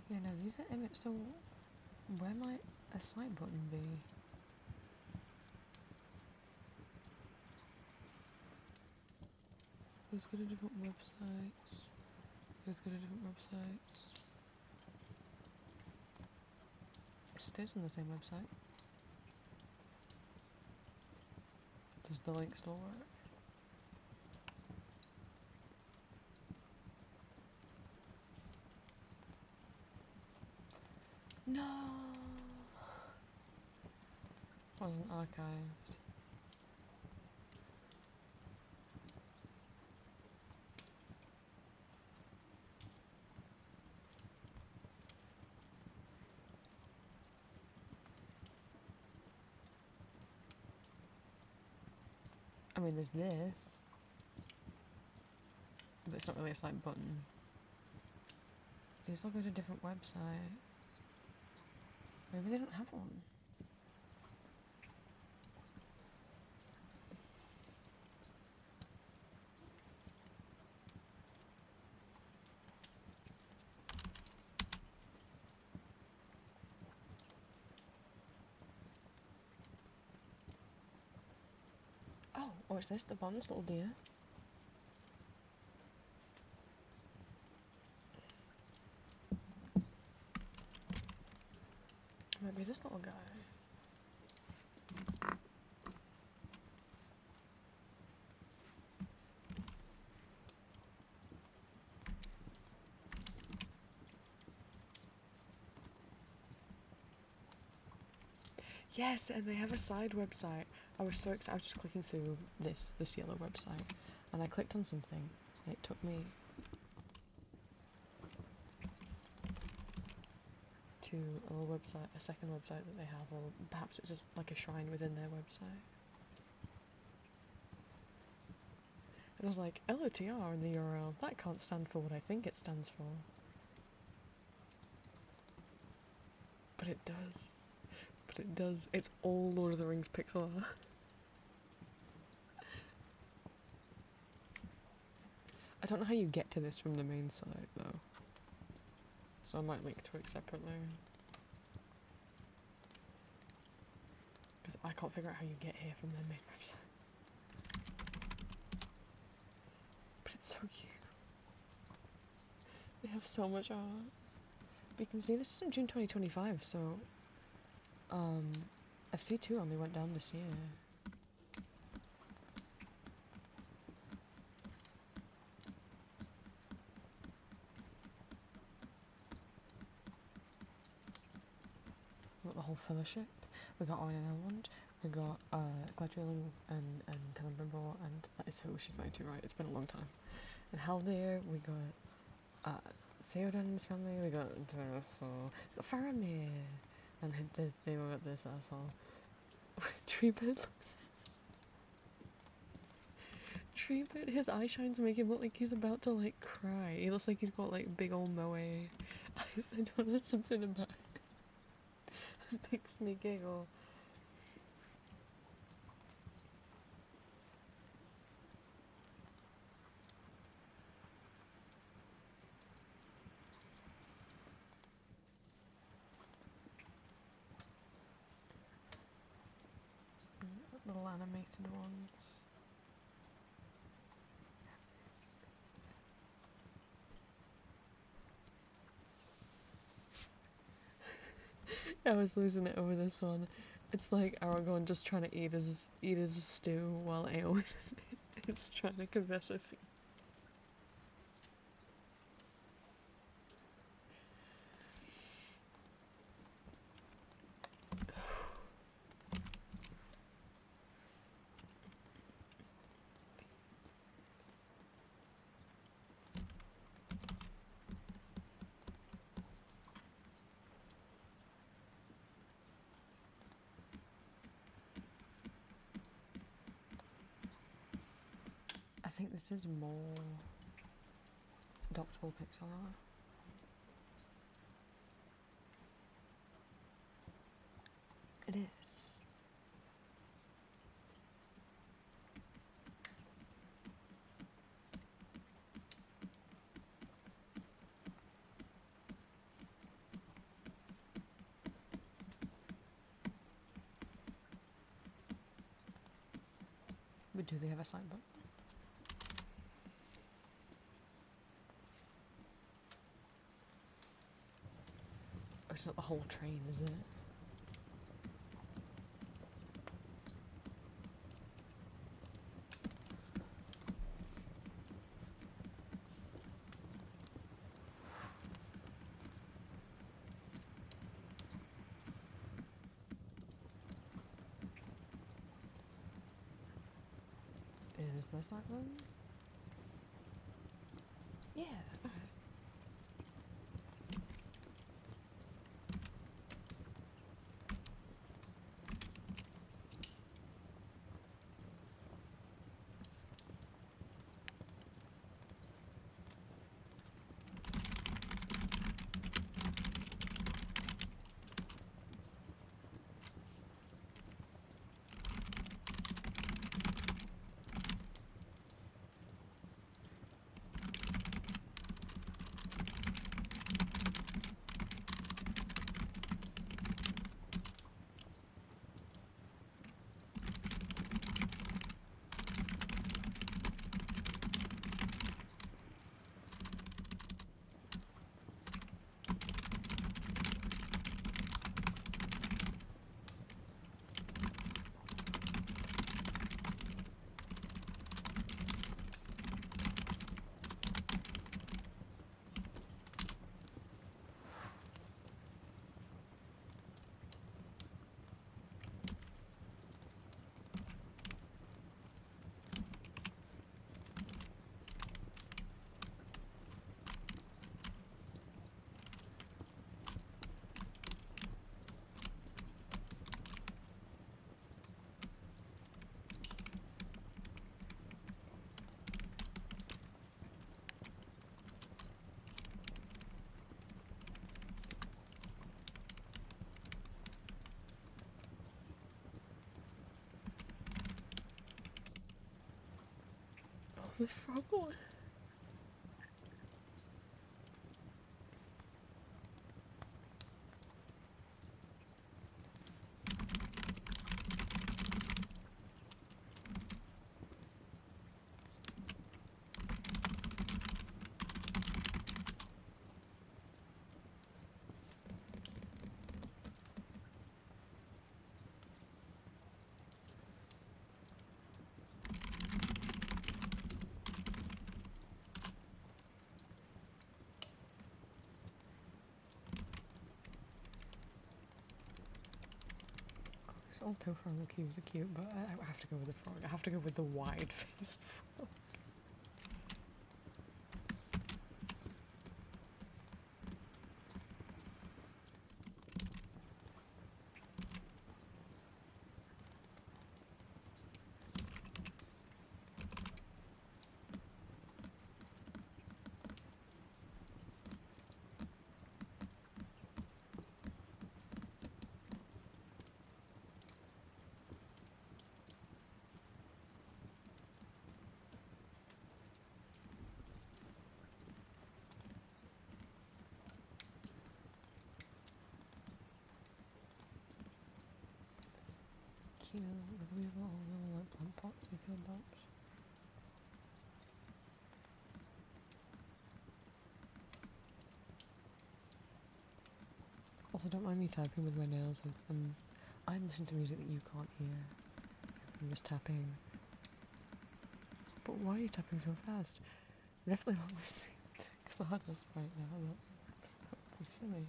Yeah, no, these are image. So, where might a site button be? Let's go to different websites. Let's go to different websites. It stays on the same website. Does the link still work? No! Wasn't archived. I mean, there's this, but it's not really a site button. These all go to different websites. Maybe they don't have one. Oh, or is this the bonus little deer? It might be this little guy. Yes, and they have a side website. I was so excited. I was just clicking through this yellow website, and I clicked on something, and it took me to a little website, a second website that they have, or perhaps it's just like a shrine within their website. And I was like, LOTR in the URL, that can't stand for what I think it stands for. But it does. But it does. It's all Lord of the Rings pixel art. I don't know how you get to this from the main site, though. So I might link to it separately. Because I can't figure out how you get here from their main website. But it's so cute. They have so much art. But you can see this is in June 2025, so FC2 only went down this year. We got the whole fellowship. We got Iron Elrond. We got Gladriel and Celebrimbor, and that is who she's married to, right? It's been a long time. And Haldir, we got Theoden and his family. We got Faramir. And they were at this asshole. Treebit Treebit, his eye shines make him look like he's about to like cry. He looks like he's got like big old moe eyes. I don't know, something about it. It makes me giggle. Little animated ones. I was losing it over this one. It's like Aragorn just trying to eat his stew while Eowyn is trying to converse a few. I think this is more adoptable pixel art. It is. But do they have a side button? Oh, it's not the whole train, is it? Is this like one? Yeah. Okay. The frog one. All Topher and the cubes are cute, but I have to go with the frog. I have to go with the wide-faced frog. Also, don't mind me typing with my nails. I'm listening to music that you can't hear. I'm just tapping. But why are you tapping so fast? I'm definitely not listening to Xardas right now. That would be silly.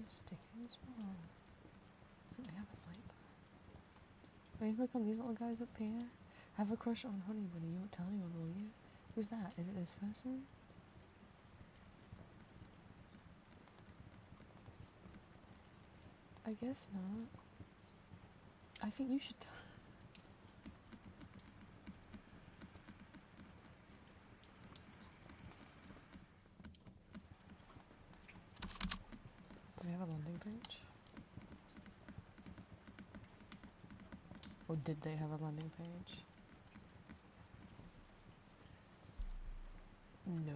Stickers? Oh, I think they have a site. Will you click on these little guys up here? Have a crush on Honey Bunny, you won't tell anyone, will you? Who's that? Is it this person? I guess not. I think you should tell. Do they have a landing page? Or did they have a landing page? No.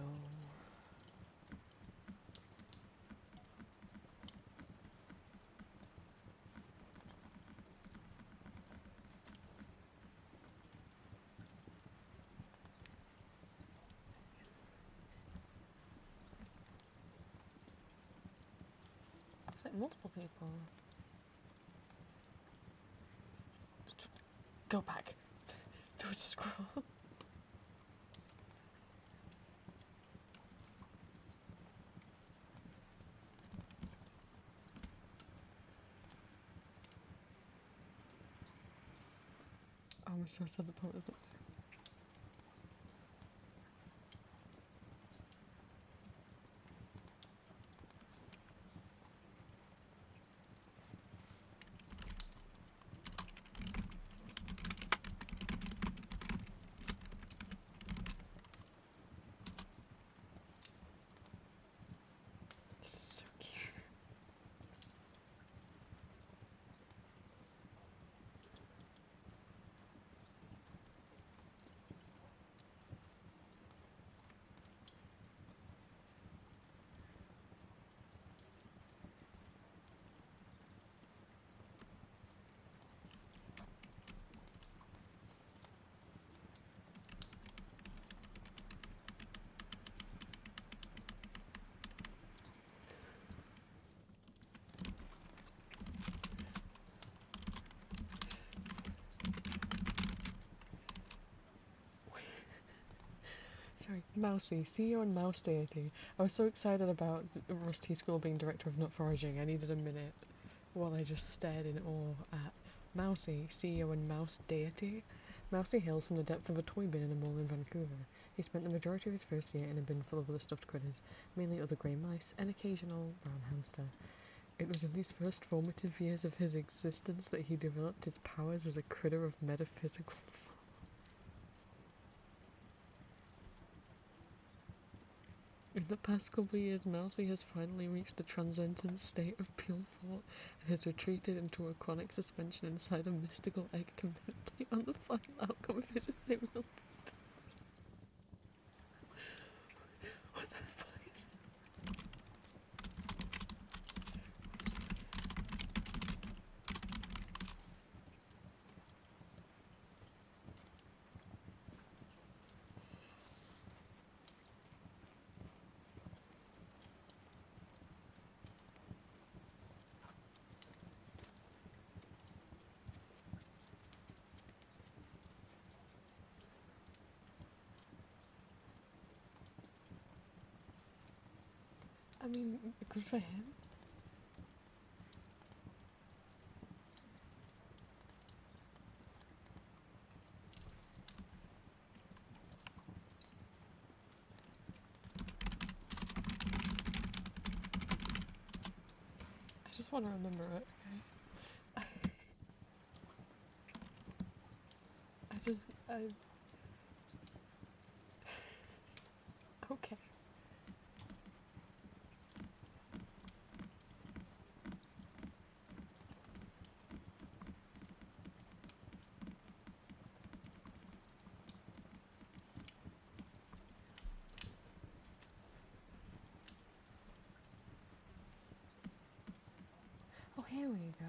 I was like multiple people. Go back. There was a scroll. I'm so sad the point isn't. This is so cute. Sorry, Mousy, CEO and Mouse Deity. I was so excited about Rusty School being director of nut foraging. I needed a minute while I just stared in awe at Mousy, CEO and Mouse Deity. Mousy hails from the depth of a toy bin in a mall in Vancouver. He spent the majority of his first year in a bin full of other stuffed critters, mainly other grey mice, and occasional brown hamster. It was in these first formative years of his existence that he developed his powers as a critter of metaphysical thought. In the past couple of years, Mousy has finally reached the transcendent state of pure thought and has retreated into a chronic suspension inside a mystical egg to meditate on the final outcome of his ethereal. What the fuck is it? I mean, good for him. I just want to remember it, okay? I okay. Here we go.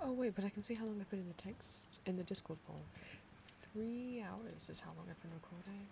Oh wait, but I can see how long I put in the text in the Discord form. 3 hours is how long I've been recording.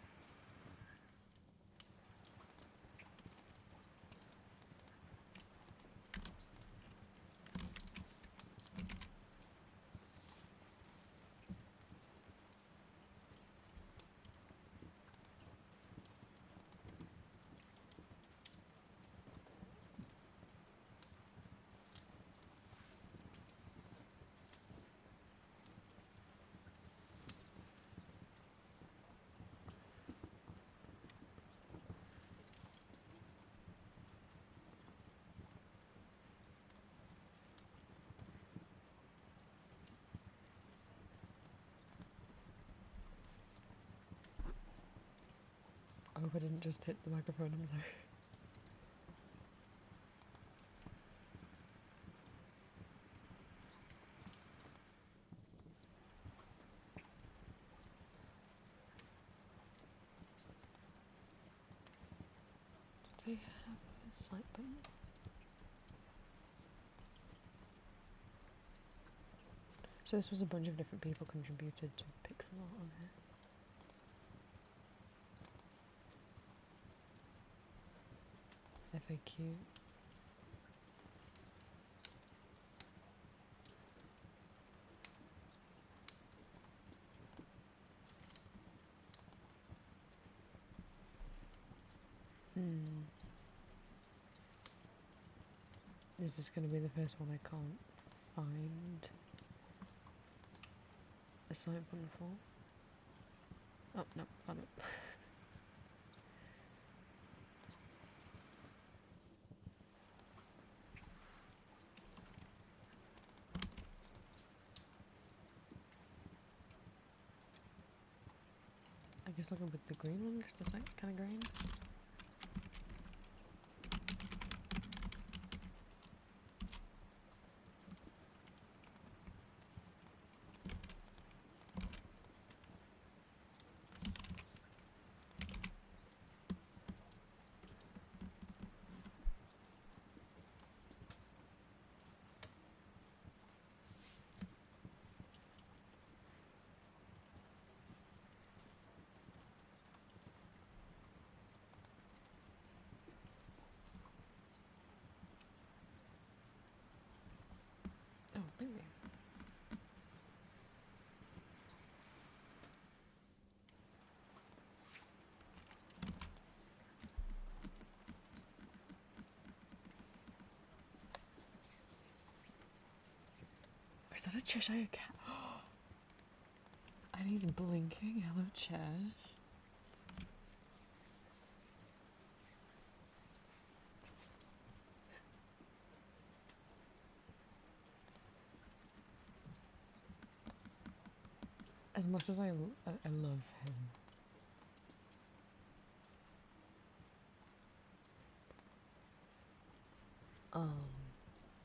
I hope I didn't just hit the microphone, I'm sorry. Do they have a site button? So this was a bunch of different people contributed to pixel art on here. FAQ. Is this going to be the first one I can't find a site button for? Oh, no, found it. I guess I'll go with the green one because the site's kind of green. Oh, thank you. Is that a Cheshire cat? And he's blinking. Hello, Chesh. As much as I love him.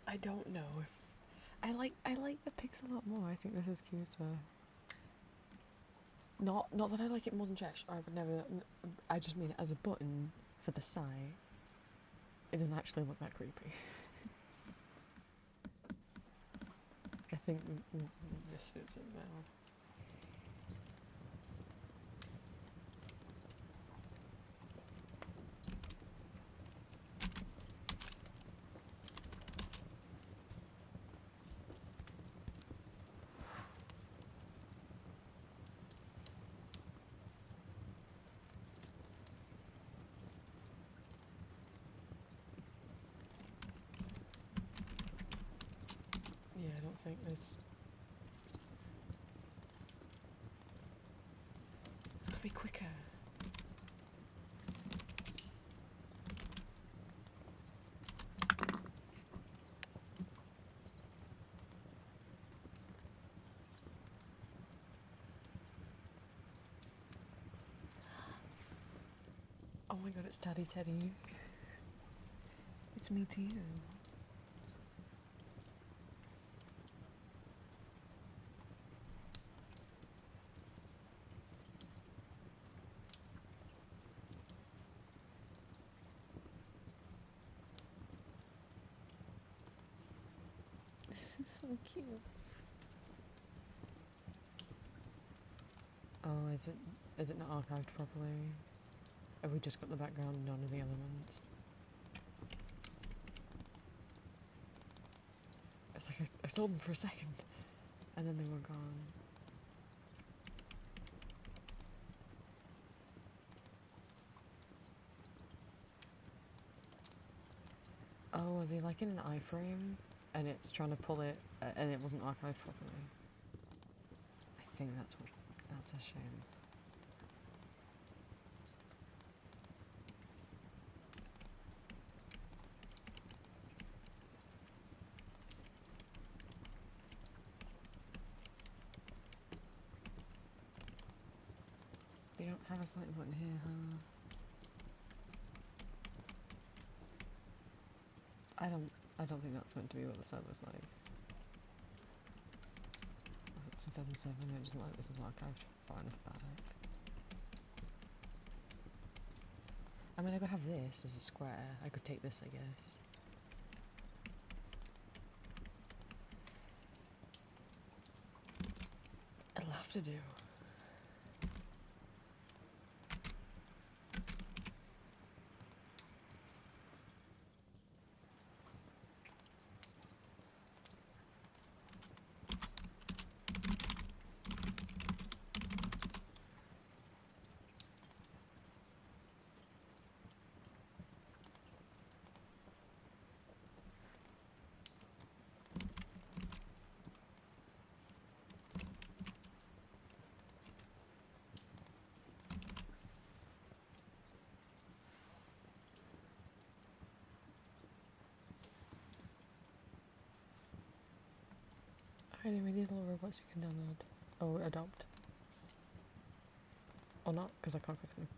I don't know if I like the pixel art more. I think this is cuter. Not that I like it more than Chesh, or I would never. I just mean it as a button for the site. It doesn't actually look that creepy. I think this suits it well. Yeah, I don't think there's. Gotta be quicker. Oh my god, it's Teddy. It's me too. So cute. Oh, is it not archived properly? Have we just got the background and none of the elements? It's like I saw them for a second, and then they were gone. Oh, are they like in an iframe? And it's trying to pull it, and it wasn't archived properly? I think that's a shame. They don't have a select button here, huh? I don't think that's meant to be what the server's like. It's 2007, it doesn't like this is archived far enough back. I mean, I could have this as a square. I could take this, I guess. It'll have to do. Anyway, these little robots you can download. Or adopt. Or not, because I can't click them.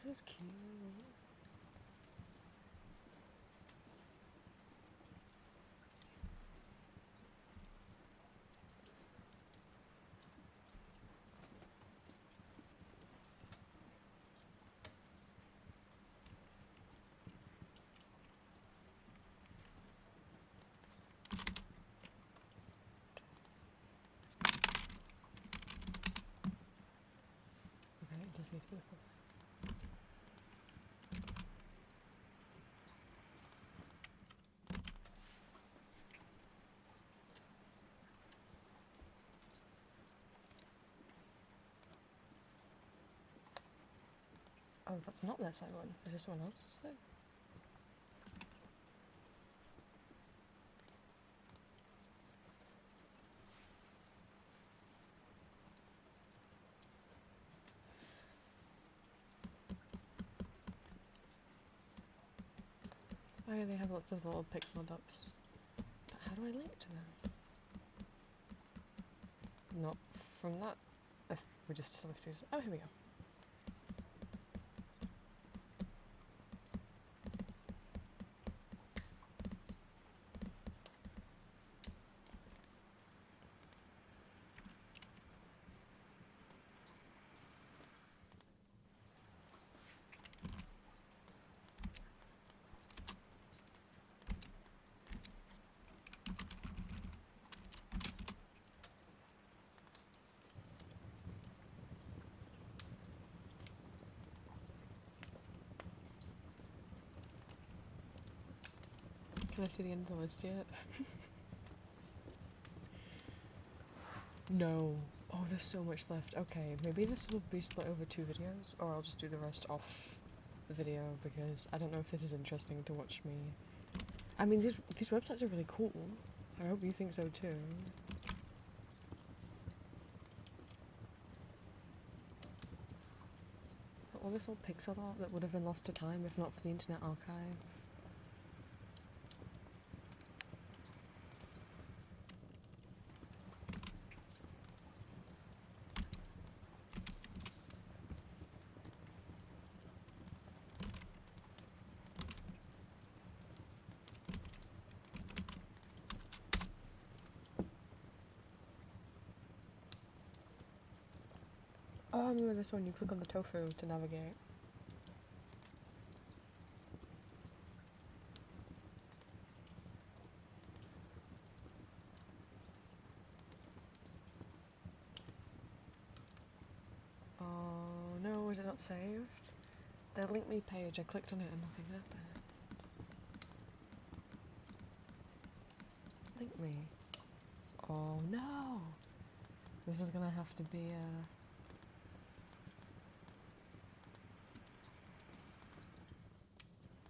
this is cute. Okay, it does need to be close. Oh, that's not their side one. Is this someone else's side? Oh yeah, they have lots of little pixel dots. But how do I link to them? Not from that. If we just established these. Oh, here we go. Can I see the end of the list yet? No. Oh, there's so much left. Okay, maybe this will be split over 2 videos, or I'll just do the rest off the video, because I don't know if this is interesting to watch me. I mean, these websites are really cool. I hope you think so too. All this old pixel art that would have been lost to time if not for the Internet Archive. Oh, I remember this one. You click on the tofu to navigate. Oh no, is it not saved? The link me page, I clicked on it and nothing happened. Link me. Oh no! This is gonna have to be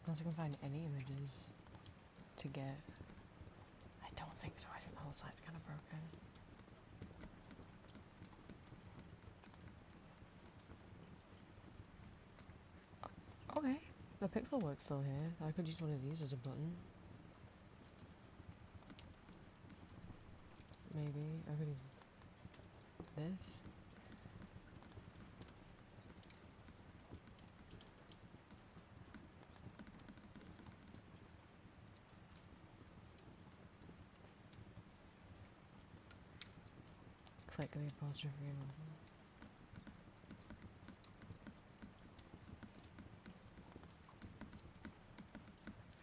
unless I can find any images to get. I don't think so. I think the whole site's kind of broken. Okay, the pixel work's still here. I could use one of these as a button. Maybe I could use this. Click the apostrophe.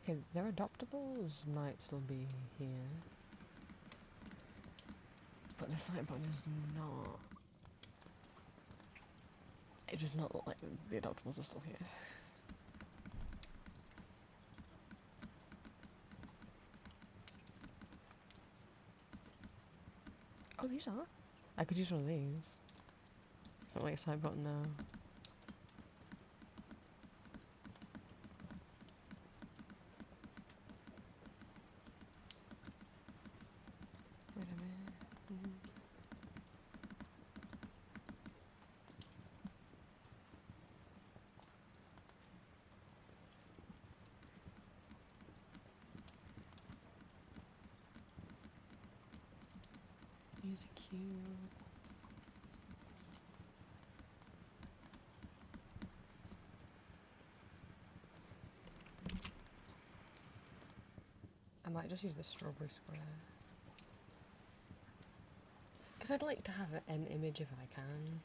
Okay, their adoptables might still be here, but the site button is not. It does not look like the adoptables are still here. Oh, these are. I could use one of these. Not like a side button now. Wait a minute. These are cute. I might just use the strawberry square. Because I'd like to have an image if I can.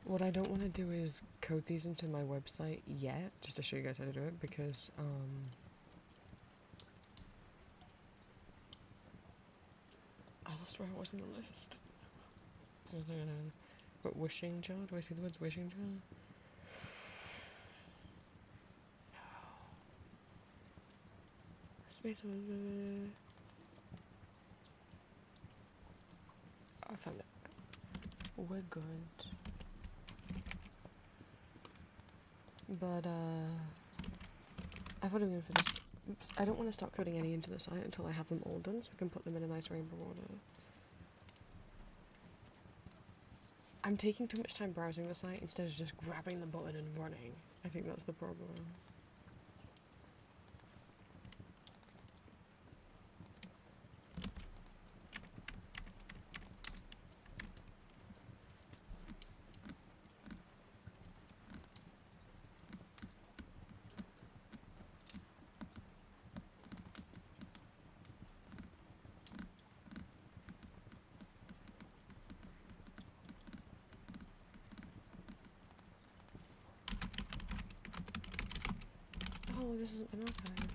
What I don't want to do is code these into my website yet, just to show you guys how to do it, because I lost where I was in the list. But wishing jar? Do I see the words wishing jar? Space. I found it. We're good. But I've got to go for this. Oops, I don't want to start coding any into the site until I have them all done, so we can put them in a nice rainbow order. I'm taking too much time browsing the site instead of just grabbing the button and running. I think that's the problem. Oh, this isn't been archived.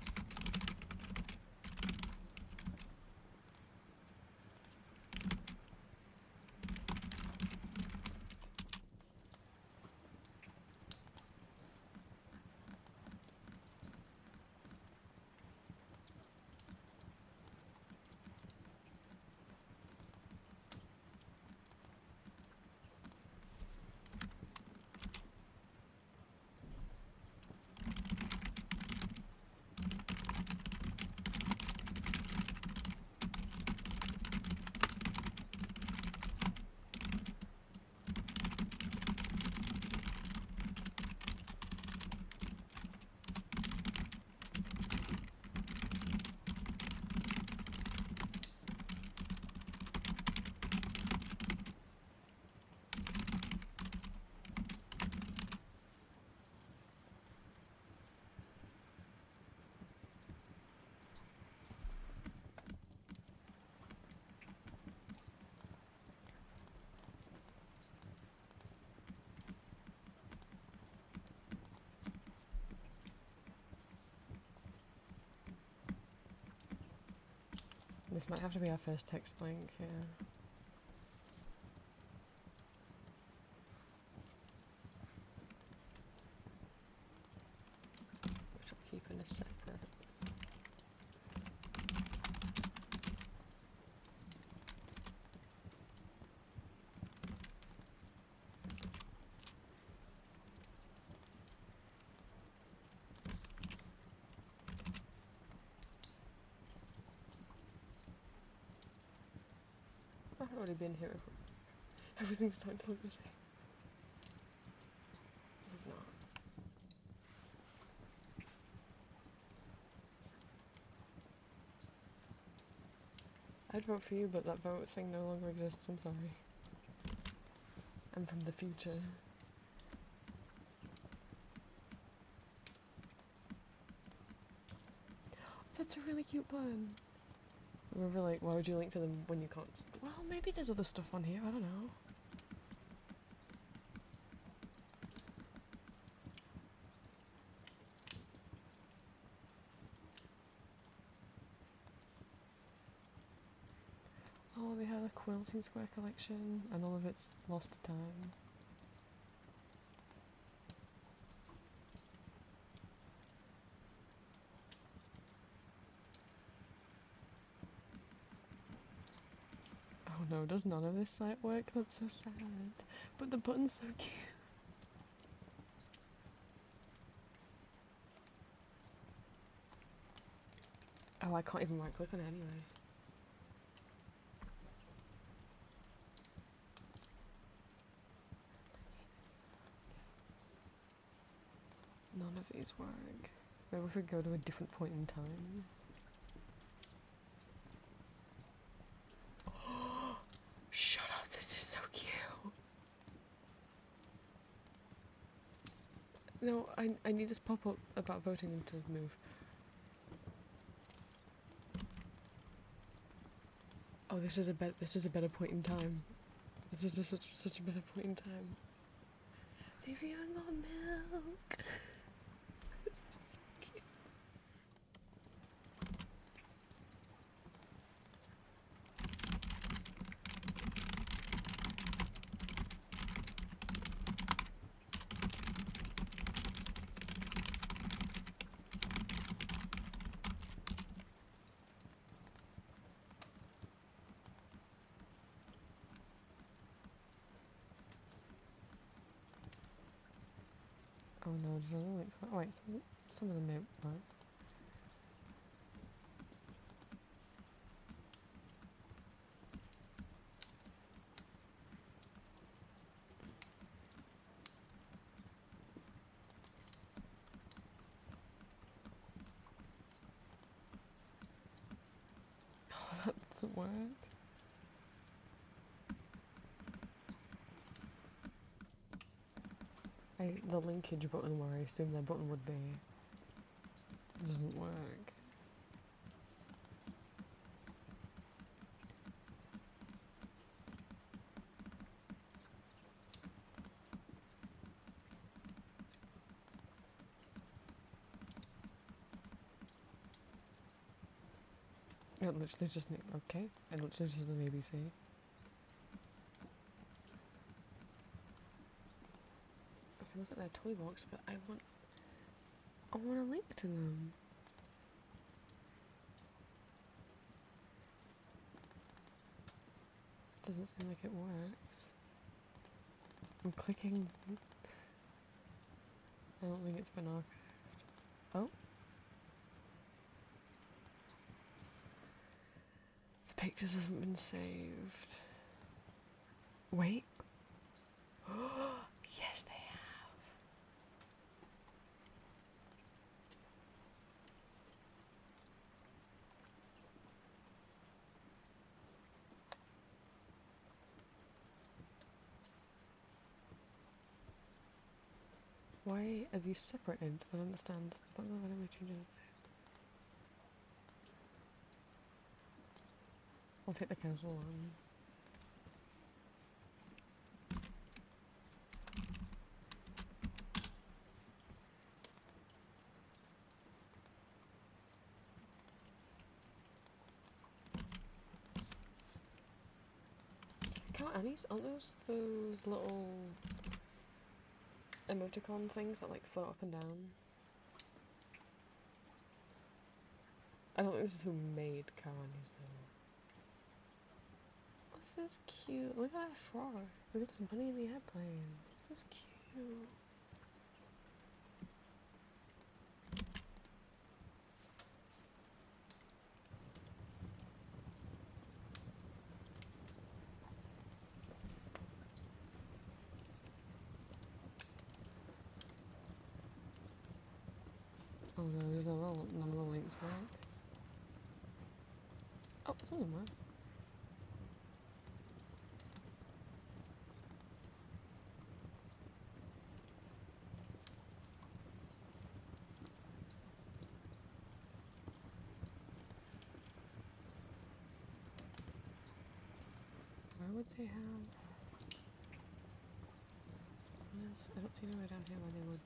This might have to be our first text link, yeah. Which I'll keep in a separate. I've already been here. Everything's starting to look the same. Maybe not. I'd vote for you, but that vote thing no longer exists, I'm sorry. I'm from the future. That's a really cute button. Remember, like, why would you link to them when you can't? Well, maybe there's other stuff on here, I don't know. Oh, they had a quilting square collection, and all of it's lost to time. Oh no, does none of this site work? That's so sad. But the button's so cute. Oh, I can't even right click on it anyway. None of these work. Maybe if we go to a different point in time. Shut up. No, I need this pop-up about voting to move. Oh, this is a better point in time. This is such a better point in time. They've even got milk. It's so cute. Oh no, there's only like wait, some of them don't work. Oh, that doesn't work. The linkage button where I assume their button would be doesn't work. It literally just okay. It literally just an ABC. I can look at their toy box, but I want a link to them. Doesn't seem like it works. I'm clicking. I don't think it's been archived. Oh. The pictures hasn't been saved. Wait. Yes, they have. Why are these separated? I don't understand. I don't know if I'm changing. I'll take the cancel one. Annie's, aren't those little emoticon things that like float up and down? I don't think this is who made Kawanis though. This is cute. Look at that frog. Look at this bunny in the airplane. This is cute. Oh no, there's none of the links work. Oh, some of them work. Where would they have? Yes, I don't see anywhere down here where they would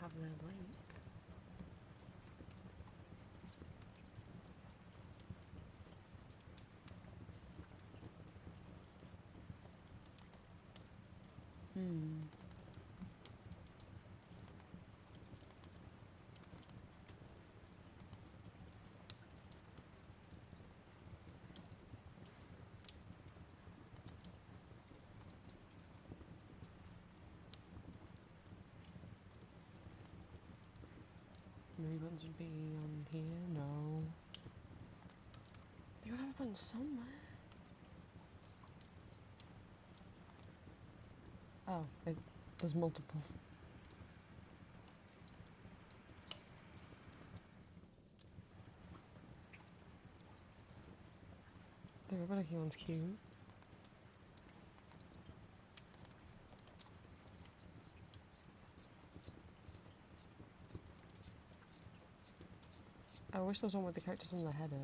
have their link. Maybe buttons would be on here? No. They would have a button somewhere. Oh, there's multiple. The Rebecca one's cute. I wish there was one with the characters on the header.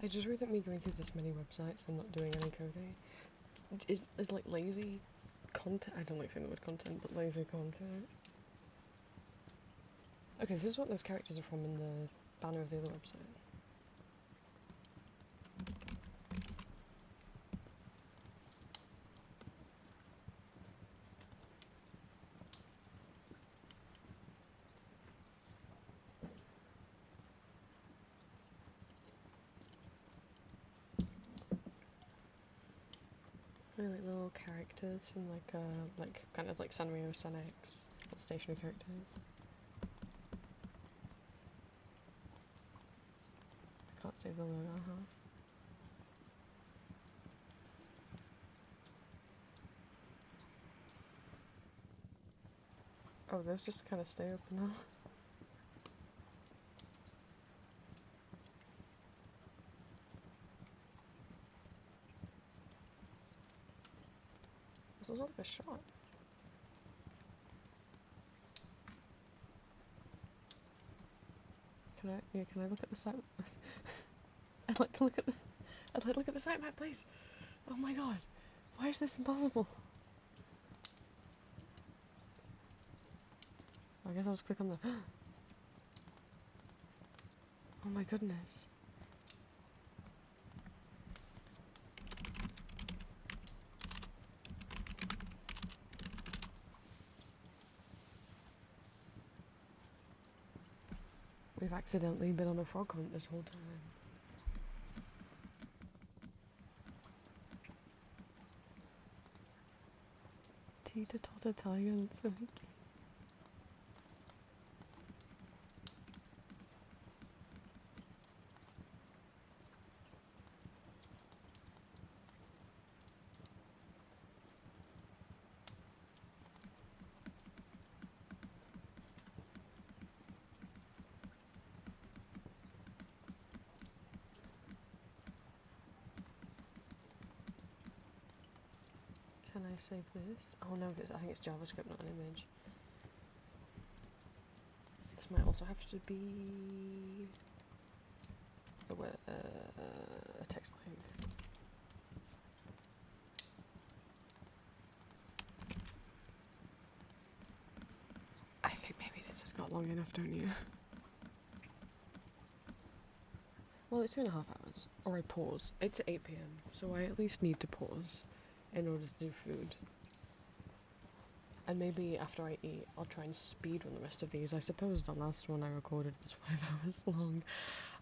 I just really think me going through this many websites and not doing any coding is like lazy content. I don't like saying the word content, but lazy content. Okay, this is what those characters are from in the banner of the other website. They're like little characters from like kind of like Sanrio, Senex, stationary characters. I can't say the logo, Oh, those just kind of stay open now. This was like a shot. Can I look at the site? I'd like to look at the site map, please. Oh my god, why is this impossible? I guess I'll just click on the. Oh my goodness. We've accidentally been on a frog hunt this whole time. Teeter totter tiger. Can I save this? Oh no, I think it's JavaScript, not an image. This might also have to be a text link. I think maybe this has got long enough, don't you? Well, it's 2.5 hours. Or I pause. It's at 8 PM, so I at least need to pause in order to do food. And maybe after I eat, I'll try and speedrun the rest of these. I suppose the last one I recorded was 5 hours long.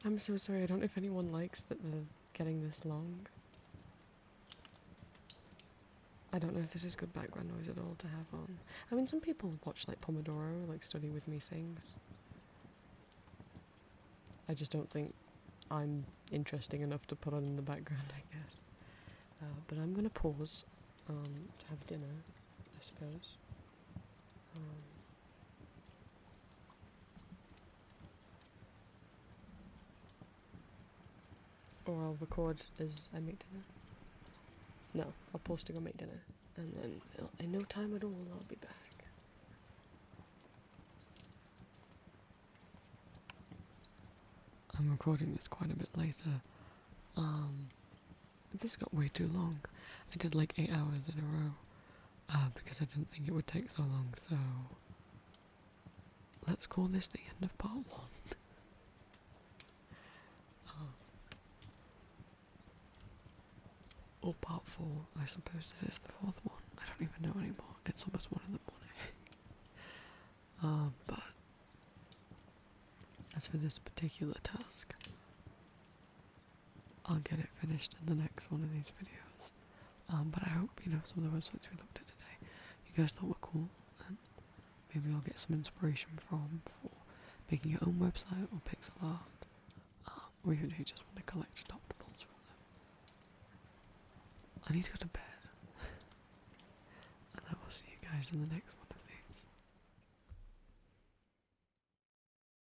I'm so sorry, I don't know if anyone likes that they're getting this long. I don't know if this is good background noise at all to have on. I mean, some people watch like Pomodoro, like Study With Me Sings. I just don't think I'm interesting enough to put on in the background, I guess. But I'm gonna pause to have dinner, I suppose. Or I'll record as I make dinner. No, I'll pause to go make dinner. And then in no time at all, I'll be back. I'm recording this quite a bit later. This got way too long. I did like 8 hours in a row. Because I didn't think it would take so long, so let's call this the end of part 1. Or part 4, I suppose this is the 4th one. I don't even know anymore. It's almost 1 in the morning. But as for this particular task, I'll get it finished in the next one of these videos. But I hope, some of the websites we looked at today, you guys thought were cool, and maybe I'll get some inspiration from for making your own website or pixel art, or even if you just want to collect adoptables from them. I need to go to bed, and I will see you guys in the next one.